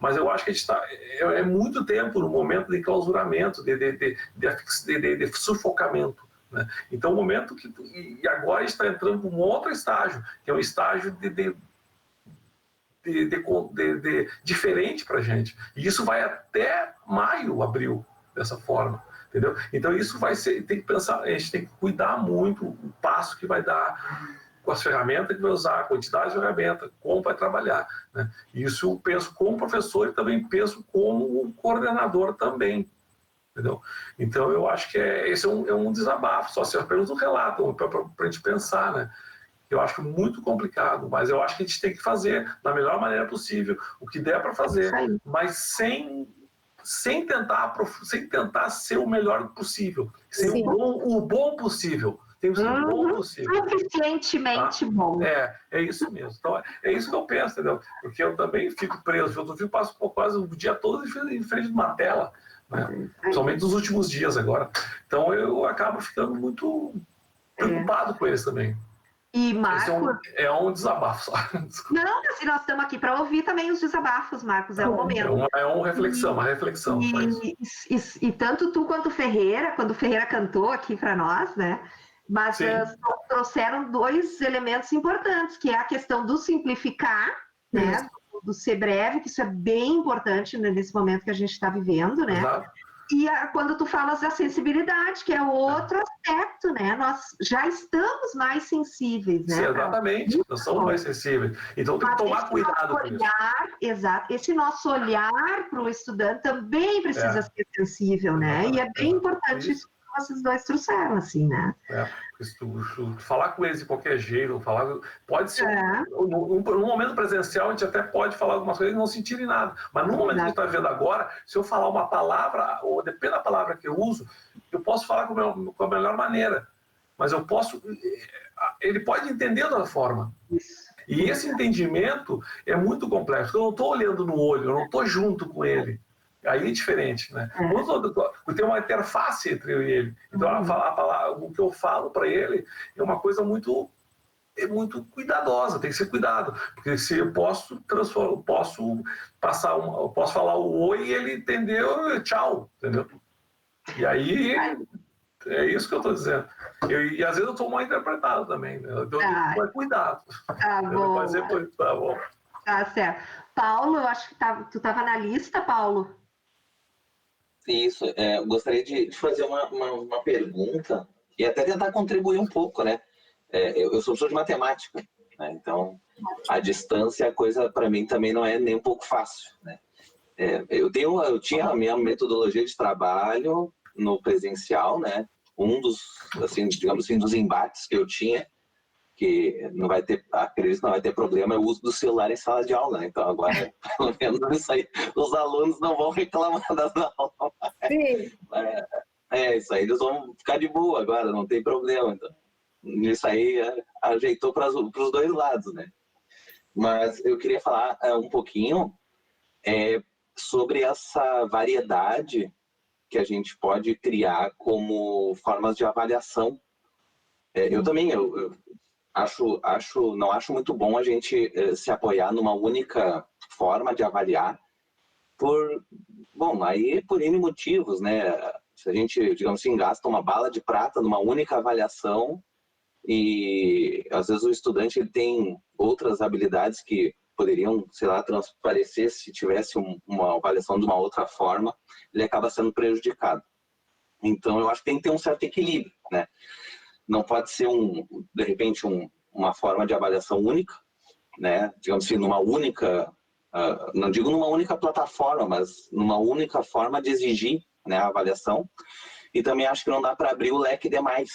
Mas eu acho que a gente está... É muito tempo no momento de enclausuramento, de sufocamento, né? Então, o momento que... E agora a gente está entrando para um outro estágio, que é um estágio diferente para a gente. E isso vai até maio, abril, dessa forma. entendeu? Então isso vai ser, tem que pensar, a gente tem que cuidar muito o passo que vai dar com as ferramentas que vai usar, a quantidade de ferramenta, como vai trabalhar, né? Isso eu penso como professor e também penso como coordenador também, entendeu? Então eu acho que esse é um desabafo, só se apenas um relato para a gente pensar, né? Eu acho muito complicado, mas eu acho que a gente tem que fazer da melhor maneira possível, o que der para fazer, mas sem tentar ser o melhor possível, ser o bom possível. Tem que ser o bom possível. Suficientemente bom. É isso mesmo. Então, é isso que eu penso, entendeu? Porque eu também fico preso, eu passo quase o dia todo em frente de uma tela, né? Principalmente nos últimos dias agora. Então eu acabo ficando muito preocupado com eles também. E Marcos... é um desabafo só. Não, assim, nós estamos aqui para ouvir também os desabafos, Marcos, é o momento. É uma reflexão. E tanto tu quanto o Ferreira, quando o Ferreira cantou aqui para nós, né? Mas trouxeram 2 elementos importantes, que é a questão do simplificar, né? Do ser breve, que isso é bem importante, né, nesse momento que a gente está vivendo, né? Exato. E quando tu falas da sensibilidade, que é outro aspecto, né? Nós já estamos mais sensíveis, né? Sim, exatamente, nós somos mais sensíveis. Então tem que tomar cuidado com isso. Exato, esse nosso olhar para o estudante também precisa ser sensível, né? E é bem importante isso que vocês 2 trouxeram, assim, né? Falar com eles de qualquer jeito, pode ser. No momento presencial, a gente até pode falar algumas coisas e não sentirem nada. Mas no momento que a gente está vivendo agora, se eu falar uma palavra, ou depende da palavra que eu uso, eu posso falar com a melhor maneira. Mas eu posso. Ele pode entender da forma. E esse entendimento é muito complexo. Eu não estou olhando no olho, eu não estou junto com ele. Aí é diferente, né? Tem uma interface entre eu e ele. Então, o que eu falo para ele é uma coisa muito cuidadosa, tem que ser cuidado. Porque se eu posso falar o oi e ele entendeu, tchau, entendeu? E aí, é isso que eu estou dizendo. E às vezes eu estou mal interpretado também, né? Então, cuidado. Tá bom. Tá bom. Tá certo. Paulo, eu acho que tu estava na lista, Paulo. Isso, eu gostaria de fazer uma pergunta e até tentar contribuir um pouco, né? Eu sou professor de matemática, né? Então a distância, a coisa para mim também não é nem um pouco fácil, né? Eu tinha a minha metodologia de trabalho no presencial, né? Um dos, assim, digamos assim, dos embates que eu tinha, que não vai ter, acredito que não vai ter problema, é o uso do celular em sala de aula, né? Então agora, pelo menos isso aí, os alunos não vão reclamar das aulas. Sim. Isso aí eles vão ficar de boa agora, não tem problema. Então, isso aí ajeitou para os 2 lados, né? Mas eu queria falar um pouquinho sobre essa variedade que a gente pode criar como formas de avaliação. Eu também, não acho muito bom a gente se apoiar numa única forma de avaliar por N motivos, né? Se a gente, digamos assim, gasta uma bala de prata numa única avaliação e às vezes o estudante ele tem outras habilidades que poderiam, sei lá, transparecer se tivesse uma avaliação de uma outra forma, ele acaba sendo prejudicado. Então eu acho que tem que ter um certo equilíbrio, né? Não pode ser, de repente, uma forma de avaliação única, né? Digamos assim, numa única, não digo numa única plataforma, mas numa única forma de exigir, né, a avaliação. E também acho que não dá para abrir o leque demais,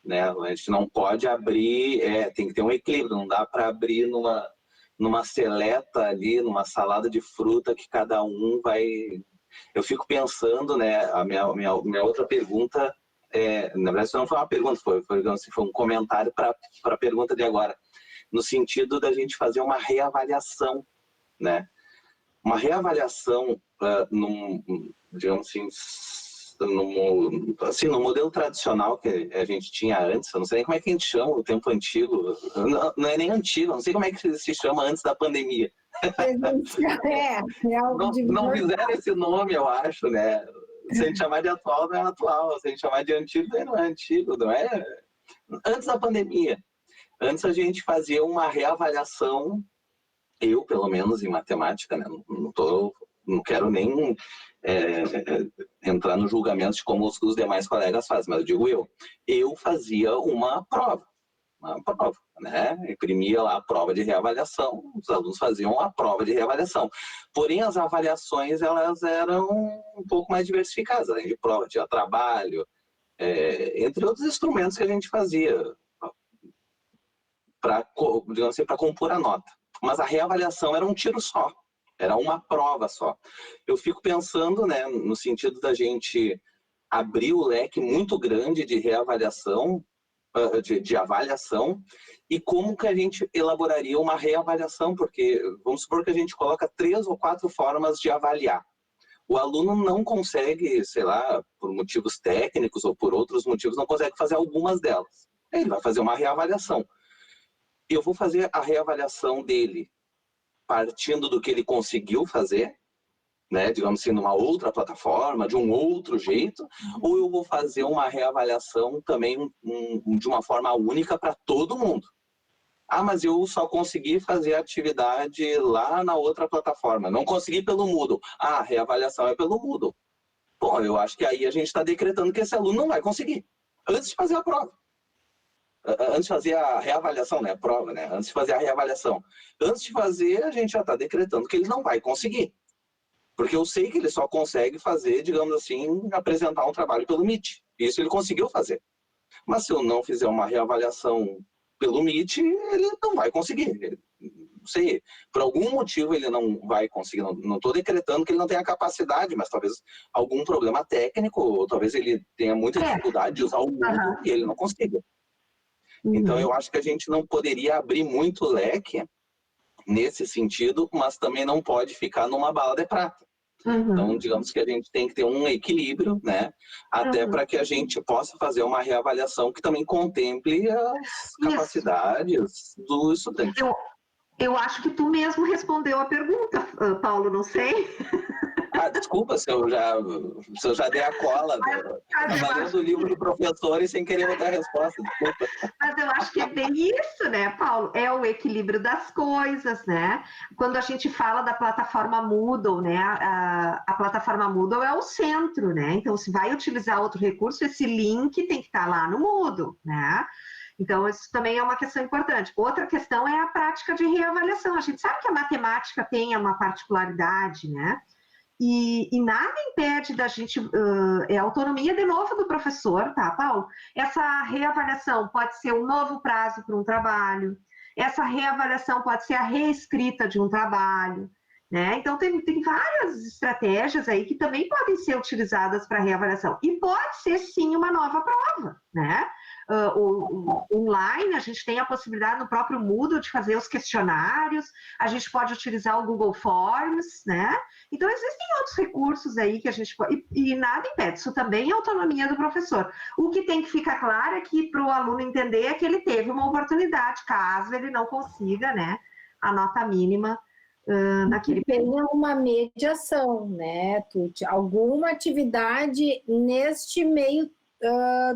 né? A gente não pode abrir, tem que ter um equilíbrio, não dá para abrir numa seleta ali, numa salada de fruta que cada um vai... Eu fico pensando, né, a minha outra pergunta... na verdade, isso não foi uma pergunta, foi um comentário para a pergunta de agora, no sentido da gente fazer uma reavaliação, né? Uma reavaliação, digamos assim, no modelo tradicional que a gente tinha antes, eu não sei nem como é que a gente chama o tempo antigo, não é nem antigo, não sei como é que se chama antes da pandemia. Não fizeram esse nome, eu acho, né? Se a gente chamar de atual, não é atual. Se a gente chamar de antigo, não é antigo, não é? Antes da pandemia. Antes a gente fazia uma reavaliação, eu, pelo menos, em matemática, né? Não estou não quero nem entrar no julgamento de como os demais colegas fazem, mas eu digo eu fazia uma prova, né? Imprimia lá a prova de reavaliação, os alunos faziam a prova de reavaliação. Porém, as avaliações, elas eram um pouco mais diversificadas, além de prova, tinha trabalho, entre outros instrumentos que a gente fazia para, digamos assim, para compor a nota. Mas a reavaliação era um tiro só, era uma prova só. Eu fico pensando, né, no sentido da gente abrir o leque muito grande de reavaliação, de avaliação, e como que a gente elaboraria uma reavaliação, porque vamos supor que a gente coloca 3 ou 4 formas de avaliar. O aluno não consegue, sei lá, por motivos técnicos ou por outros motivos, não consegue fazer algumas delas. Ele vai fazer uma reavaliação. Eu vou fazer a reavaliação dele partindo do que ele conseguiu fazer, né, digamos assim, numa outra plataforma, de um outro jeito, ou eu vou fazer uma reavaliação também de uma forma única para todo mundo. Ah, mas eu só consegui fazer a atividade lá na outra plataforma, não consegui pelo Moodle. Ah, a reavaliação é pelo Moodle. Bom, eu acho que aí a gente está decretando que esse aluno não vai conseguir, antes de fazer a prova. Antes de fazer a reavaliação, né, a prova, né, antes de fazer a reavaliação. Antes de fazer, a gente já está decretando que ele não vai conseguir. Porque eu sei que ele só consegue fazer, digamos assim, apresentar um trabalho pelo Meet. Isso ele conseguiu fazer. Mas se eu não fizer uma reavaliação pelo Meet, ele não vai conseguir. Não sei, por algum motivo ele não vai conseguir. Não estou decretando que ele não tenha capacidade, mas talvez algum problema técnico, ou talvez ele tenha muita dificuldade de usar o Moodle e ele não consiga. Então eu acho que a gente não poderia abrir muito o leque nesse sentido, mas também não pode ficar numa bala de prata. Então, digamos que a gente tem que ter um equilíbrio, né? Até para que a gente possa fazer uma reavaliação que também contemple as capacidades do estudante. Eu acho que tu mesmo respondeu a pergunta, Paulo, não sei. Ah, desculpa se eu já dei a cola. Trabalhando do livro do professor e sem querer botar a resposta, desculpa. Mas eu acho que é bem isso, né, Paulo? É o equilíbrio das coisas, né? Quando a gente fala da plataforma Moodle, né? A plataforma Moodle é o centro, né? Então, se vai utilizar outro recurso, esse link tem que estar lá no Moodle, né? Então, isso também é uma questão importante. Outra questão é a prática de reavaliação. A gente sabe que a matemática tem uma particularidade, né? E nada impede da gente, a autonomia de novo do professor, tá, Paulo? Essa reavaliação pode ser um novo prazo para um trabalho, essa reavaliação pode ser a reescrita de um trabalho, né? Então, tem várias estratégias aí que também podem ser utilizadas para reavaliação. E pode ser, sim, uma nova prova, né? Online, a gente tem a possibilidade no próprio Moodle de fazer os questionários, a gente pode utilizar o Google Forms, né? Então, existem outros recursos aí que a gente pode... E nada impede, isso também é autonomia do professor. O que tem que ficar claro é que para o aluno entender é que ele teve uma oportunidade, caso ele não consiga, né, a nota mínima naquele período. Tenha uma mediação, né, Tuti? Alguma atividade neste meio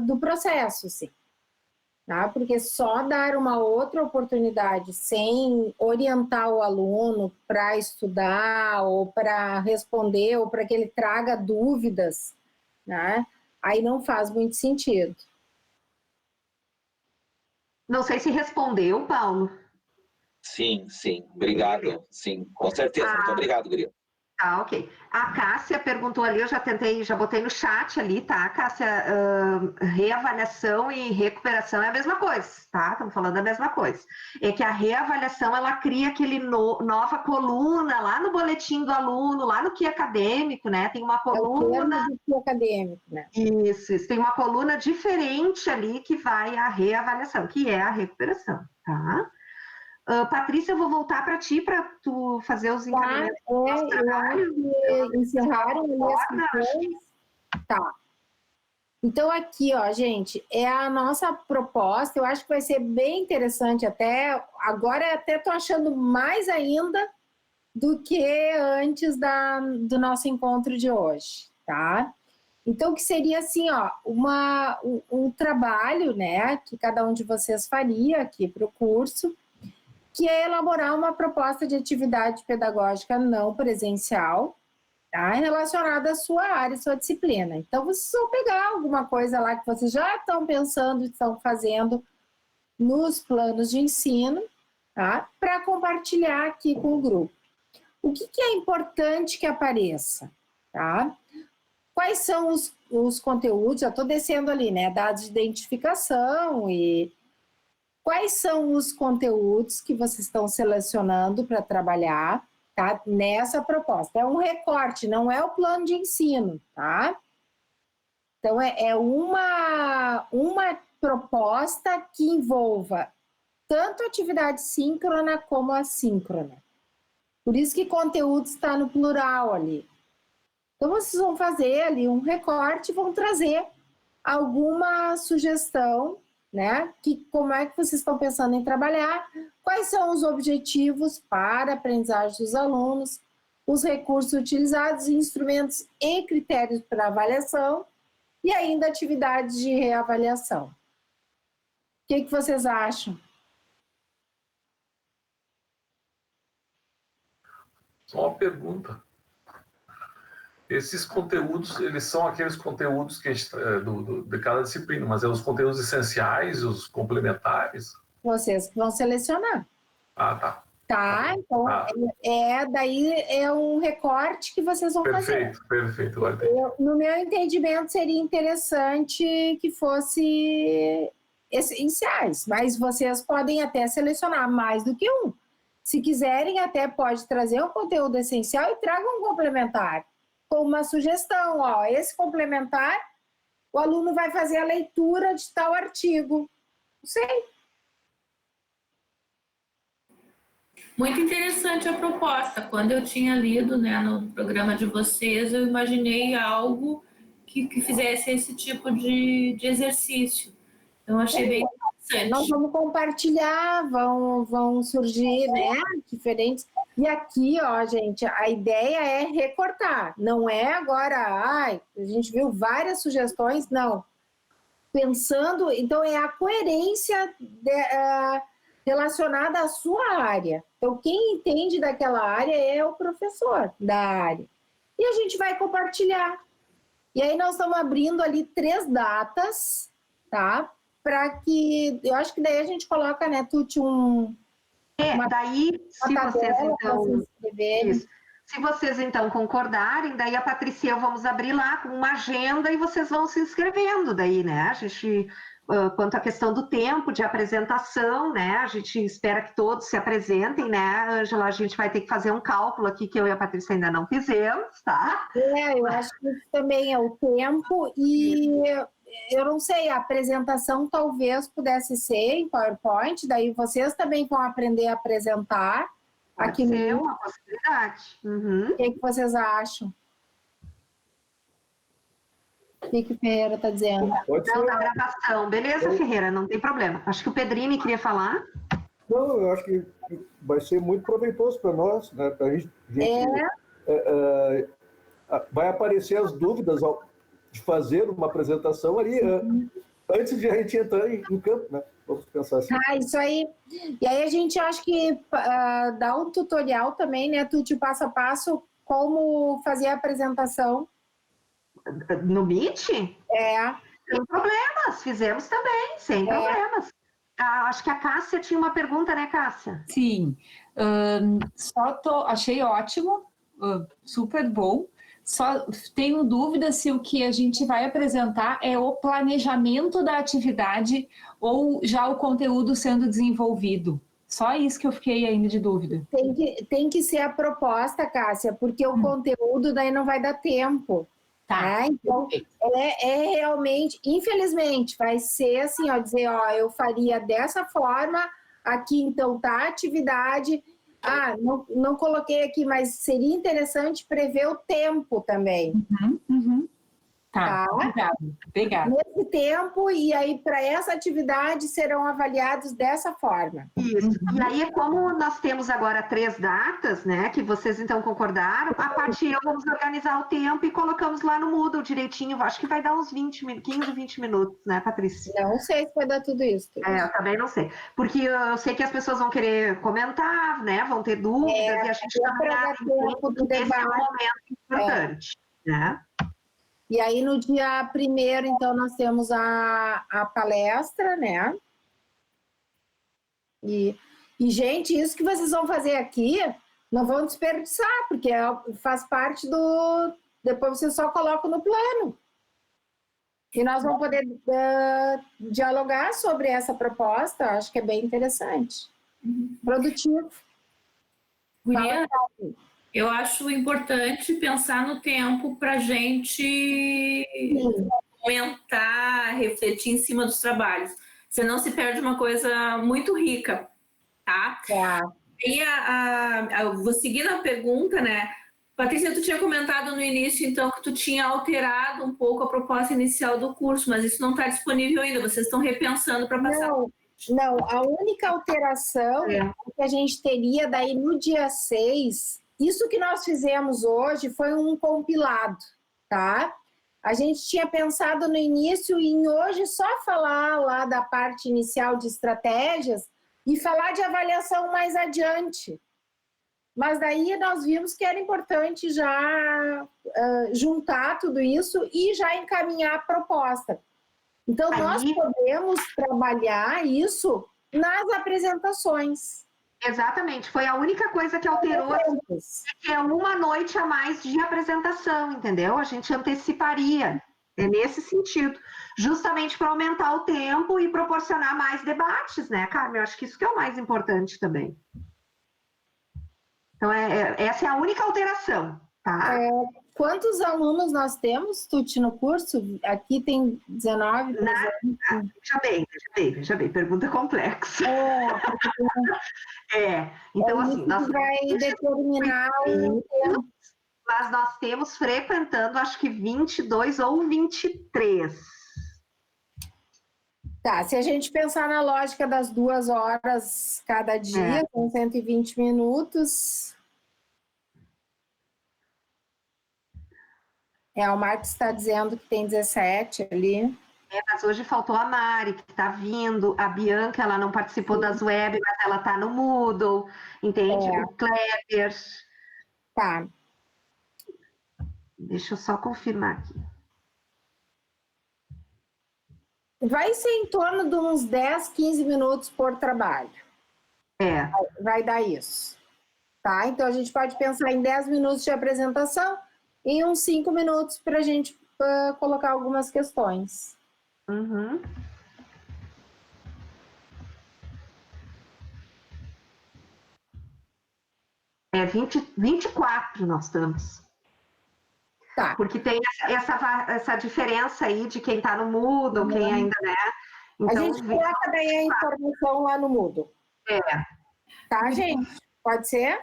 do processo, sim. Tá? Porque só dar uma outra oportunidade sem orientar o aluno para estudar ou para responder ou para que ele traga dúvidas, né? Aí não faz muito sentido. Não sei se respondeu, Paulo. Sim, obrigado. Sim, com certeza. Muito obrigado, Guria. Ah, ok. A Cássia perguntou ali, eu já botei no chat ali, tá, Cássia? Reavaliação e recuperação é a mesma coisa, tá? Estamos falando da mesma coisa. É que a reavaliação, ela cria aquele nova coluna lá no boletim do aluno, lá no Guia Acadêmico, né? Tem uma coluna... É o Guia Acadêmico, né? Isso. Tem uma coluna diferente ali que vai a reavaliação, que é a recuperação, tá? Patrícia, eu vou voltar para ti para tu fazer os encaminhamentos. Encerraram as questões. Tá. Então, aqui, ó, gente, é a nossa proposta. Eu acho que vai ser bem interessante até. Agora, até tô achando mais ainda do que antes do nosso encontro de hoje, tá? Então, que seria assim, ó, um trabalho, né, que cada um de vocês faria aqui para o curso, que é elaborar uma proposta de atividade pedagógica não presencial, tá? Relacionado à sua área, sua disciplina. Então, vocês vão pegar alguma coisa lá que vocês já estão pensando, estão fazendo nos planos de ensino, tá? Para compartilhar aqui com o grupo. O que é importante que apareça, tá? Quais são os conteúdos? Já estou descendo ali, né? Dados de identificação e quais são os conteúdos que vocês estão selecionando para trabalhar, tá? Nessa proposta. É um recorte, não é o plano de ensino, tá? Então, é uma proposta que envolva tanto atividade síncrona como assíncrona. Por isso que conteúdo está no plural ali. Então, vocês vão fazer ali um recorte, vão trazer alguma sugestão, né? Como é que vocês estão pensando em trabalhar, quais são os objetivos para a aprendizagem dos alunos, os recursos utilizados, instrumentos e critérios para avaliação e ainda atividades de reavaliação. O que vocês acham? Só uma pergunta. Esses conteúdos, eles são aqueles conteúdos que a gente, de cada disciplina, mas é os conteúdos essenciais, os complementares? Vocês vão selecionar. Ah, tá. Tá, então daí é um recorte que vocês vão fazer. Perfeito. No meu entendimento, seria interessante que fosse essenciais, mas vocês podem até selecionar mais do que um. Se quiserem, até pode trazer um conteúdo essencial e traga um complementar, com uma sugestão, ó, esse complementar, o aluno vai fazer a leitura de tal artigo. Não sei. Muito interessante a proposta. Quando eu tinha lido, né, no programa de vocês, eu imaginei algo que fizesse esse tipo de exercício. Então, achei bem interessante. Nós vamos compartilhar, vão surgir, né, diferentes. E aqui, ó, gente, a ideia é recortar. Não é agora, a gente viu várias sugestões, não. Pensando, então é a coerência relacionada à sua área. Então, quem entende daquela área é o professor da área. E a gente vai compartilhar. E aí nós estamos abrindo ali 3 datas, tá? Para que, eu acho que daí a gente coloca, né, Tuti, daí, se vocês então concordarem, daí a Patrícia e eu vamos abrir lá com uma agenda e vocês vão se inscrevendo daí, né? A gente, quanto à questão do tempo de apresentação, né? A gente espera que todos se apresentem, né, Ângela? A gente vai ter que fazer um cálculo aqui que eu e a Patrícia ainda não fizemos, tá? Eu acho que também é o tempo e... Eu não sei, a apresentação talvez pudesse ser em PowerPoint, daí vocês também vão aprender a apresentar. Aqui é uma possibilidade. Uhum. O que vocês acham? O que Ferreira está dizendo? Não, da gravação. Beleza, Ferreira, não tem problema. Acho que o Pedrini queria falar. Não, eu acho que vai ser muito proveitoso para nós, né? Pra gente, vai aparecer as dúvidas de fazer uma apresentação ali antes de a gente entrar em campo, né? Vamos pensar assim. Isso aí. E aí a gente acha que dá um tutorial também, né, Tuti, passo a passo, como fazer a apresentação. No Meet? Sem problemas, fizemos também, sem problemas. Acho que a Cássia tinha uma pergunta, né, Cássia? Sim. Achei ótimo, super bom. Só tenho dúvida se o que a gente vai apresentar é o planejamento da atividade ou já o conteúdo sendo desenvolvido. Só isso que eu fiquei ainda de dúvida. Tem que ser a proposta, Cássia, porque o conteúdo daí não vai dar tempo. Tá? Então, realmente, infelizmente, vai ser assim, ó, dizer, ó, eu faria dessa forma, aqui então tá a atividade... não coloquei aqui, mas seria interessante prever o tempo também. Tá, obrigada. Nesse tempo, e aí para essa atividade serão avaliados dessa forma. Isso. E aí, como nós temos agora 3 datas, né, que vocês então concordaram, a partir vamos organizar o tempo e colocamos lá no Moodle direitinho. Acho que vai dar uns 15, 20 minutos, né, Patrícia? Não sei se vai dar tudo isso. Eu também não sei. Porque eu sei que as pessoas vão querer comentar, né, vão ter dúvidas, e a gente para dar tempo do debate. Esse é um momento importante, né? E aí, no dia 1º, então, nós temos a palestra, né? E, gente, isso que vocês vão fazer aqui, não vão desperdiçar, porque faz parte do... Depois vocês só colocam no plano. E nós vamos poder dialogar sobre essa proposta, acho que é bem interessante. Produtivo. Guria, eu acho importante pensar no tempo para a gente comentar, refletir em cima dos trabalhos. Senão se perde uma coisa muito rica, tá? E vou seguir na pergunta, né? Patrícia, tu tinha comentado no início, então, que tu tinha alterado um pouco a proposta inicial do curso, mas isso não está disponível ainda, vocês estão repensando para passar... Não, a única alteração que a gente teria daí no dia 6... Isso que nós fizemos hoje foi um compilado, tá? A gente tinha pensado no início em hoje só falar lá da parte inicial de estratégias e falar de avaliação mais adiante. Mas daí nós vimos que era importante já juntar tudo isso e já encaminhar a proposta. Então, nós podemos trabalhar isso nas apresentações. Exatamente, foi a única coisa que alterou, que é uma noite a mais de apresentação, entendeu? A gente anteciparia, é nesse sentido, justamente para aumentar o tempo e proporcionar mais debates, né, Carmen? Eu acho que isso que é o mais importante também. Então, essa é a única alteração, tá? Quantos alunos nós temos, Tuti, no curso? Aqui tem 19. Veja bem, pergunta complexa. Então, assim, nós vai determinar o tempo. Mas nós temos frequentando, acho que 22 ou 23. Tá, se a gente pensar na lógica das 2 horas cada dia, com 120 minutos... O Marcos está dizendo que tem 17 ali. Mas hoje faltou a Mari, que está vindo, a Bianca, ela não participou das web, mas ela está no Moodle, entende? O Kleber. Tá. Deixa eu só confirmar aqui. Vai ser em torno de uns 10, 15 minutos por trabalho. Vai dar isso. Tá? Então, a gente pode pensar em 10 minutos de apresentação e uns 5 minutos para a gente colocar algumas questões. 24 nós estamos. Tá. Porque tem essa diferença aí de quem está no Moodle, quem ainda, né? Então, a gente coloca daí a informação lá no Moodle. Tá, gente? Pode ser?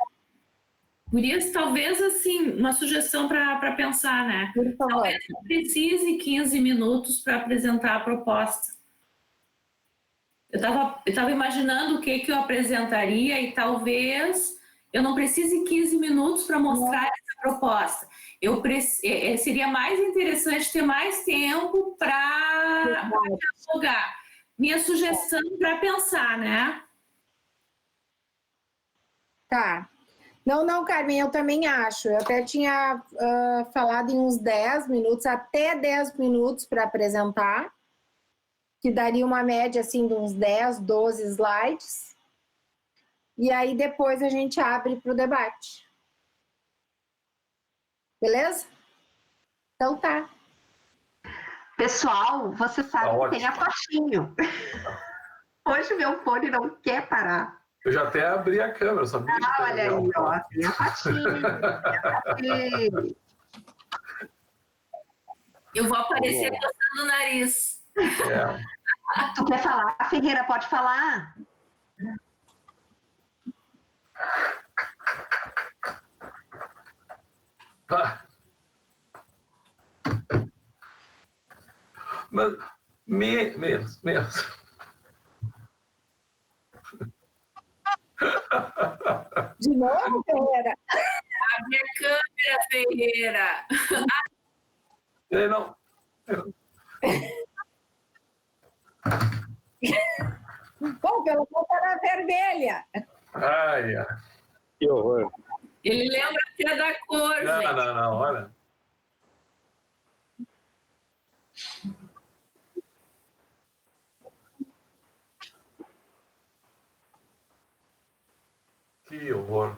Gurias, talvez, assim, uma sugestão para pensar, né? Talvez não precise 15 minutos para apresentar a proposta. Eu tava imaginando o que eu apresentaria e talvez eu não precise 15 minutos para mostrar essa proposta. Seria mais interessante ter mais tempo para dialogar. Minha sugestão para pensar, né? Tá. Não, Carmen, eu também acho. Eu até tinha falado em uns 10 minutos, até 10 minutos para apresentar, que daria uma média assim de uns 10, 12 slides. E aí depois a gente abre para o debate. Beleza? Então tá. Pessoal, você sabe que tem a faixinha. Hoje meu fone não quer parar. Eu já até abri a câmera, sabia? Olha aí, ó, tem a faixinha. Eu vou aparecer coçando o nariz. Tu quer falar, Ferreira? Pode falar. Mas, menos. De novo, Ferreira? Abre a câmera, Ferreira. Não. Bom, pelo menos era vermelha. Ai. Que horror. Ele lembra até da cor, gente. Não, olha. Que horror.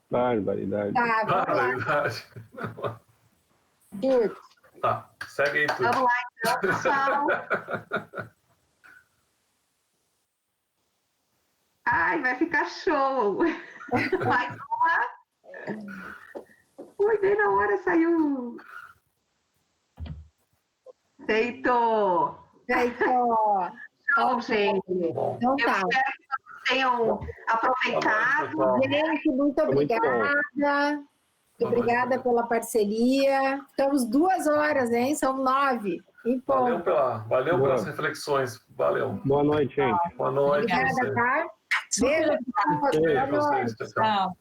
Barbaridade. Tá, vamos lá. Barbaridade. Tudo. Tá, segue aí tudo. Vamos lá, então, pessoal. Ai, vai ficar show. Mais uma. Ui, bem na hora saiu. Feito. Show, gente. Bom. Então Eu tá. espero que vocês tenham aproveitado. Gente, muito obrigada. Muito obrigada pela parceria. Estamos 2 horas, hein? São 9. Em ponto. Valeu pelas reflexões. Valeu. Boa noite, gente. Boa noite. Obrigada, tá? Beijo. Beijo pra vocês, pessoal. Tchau.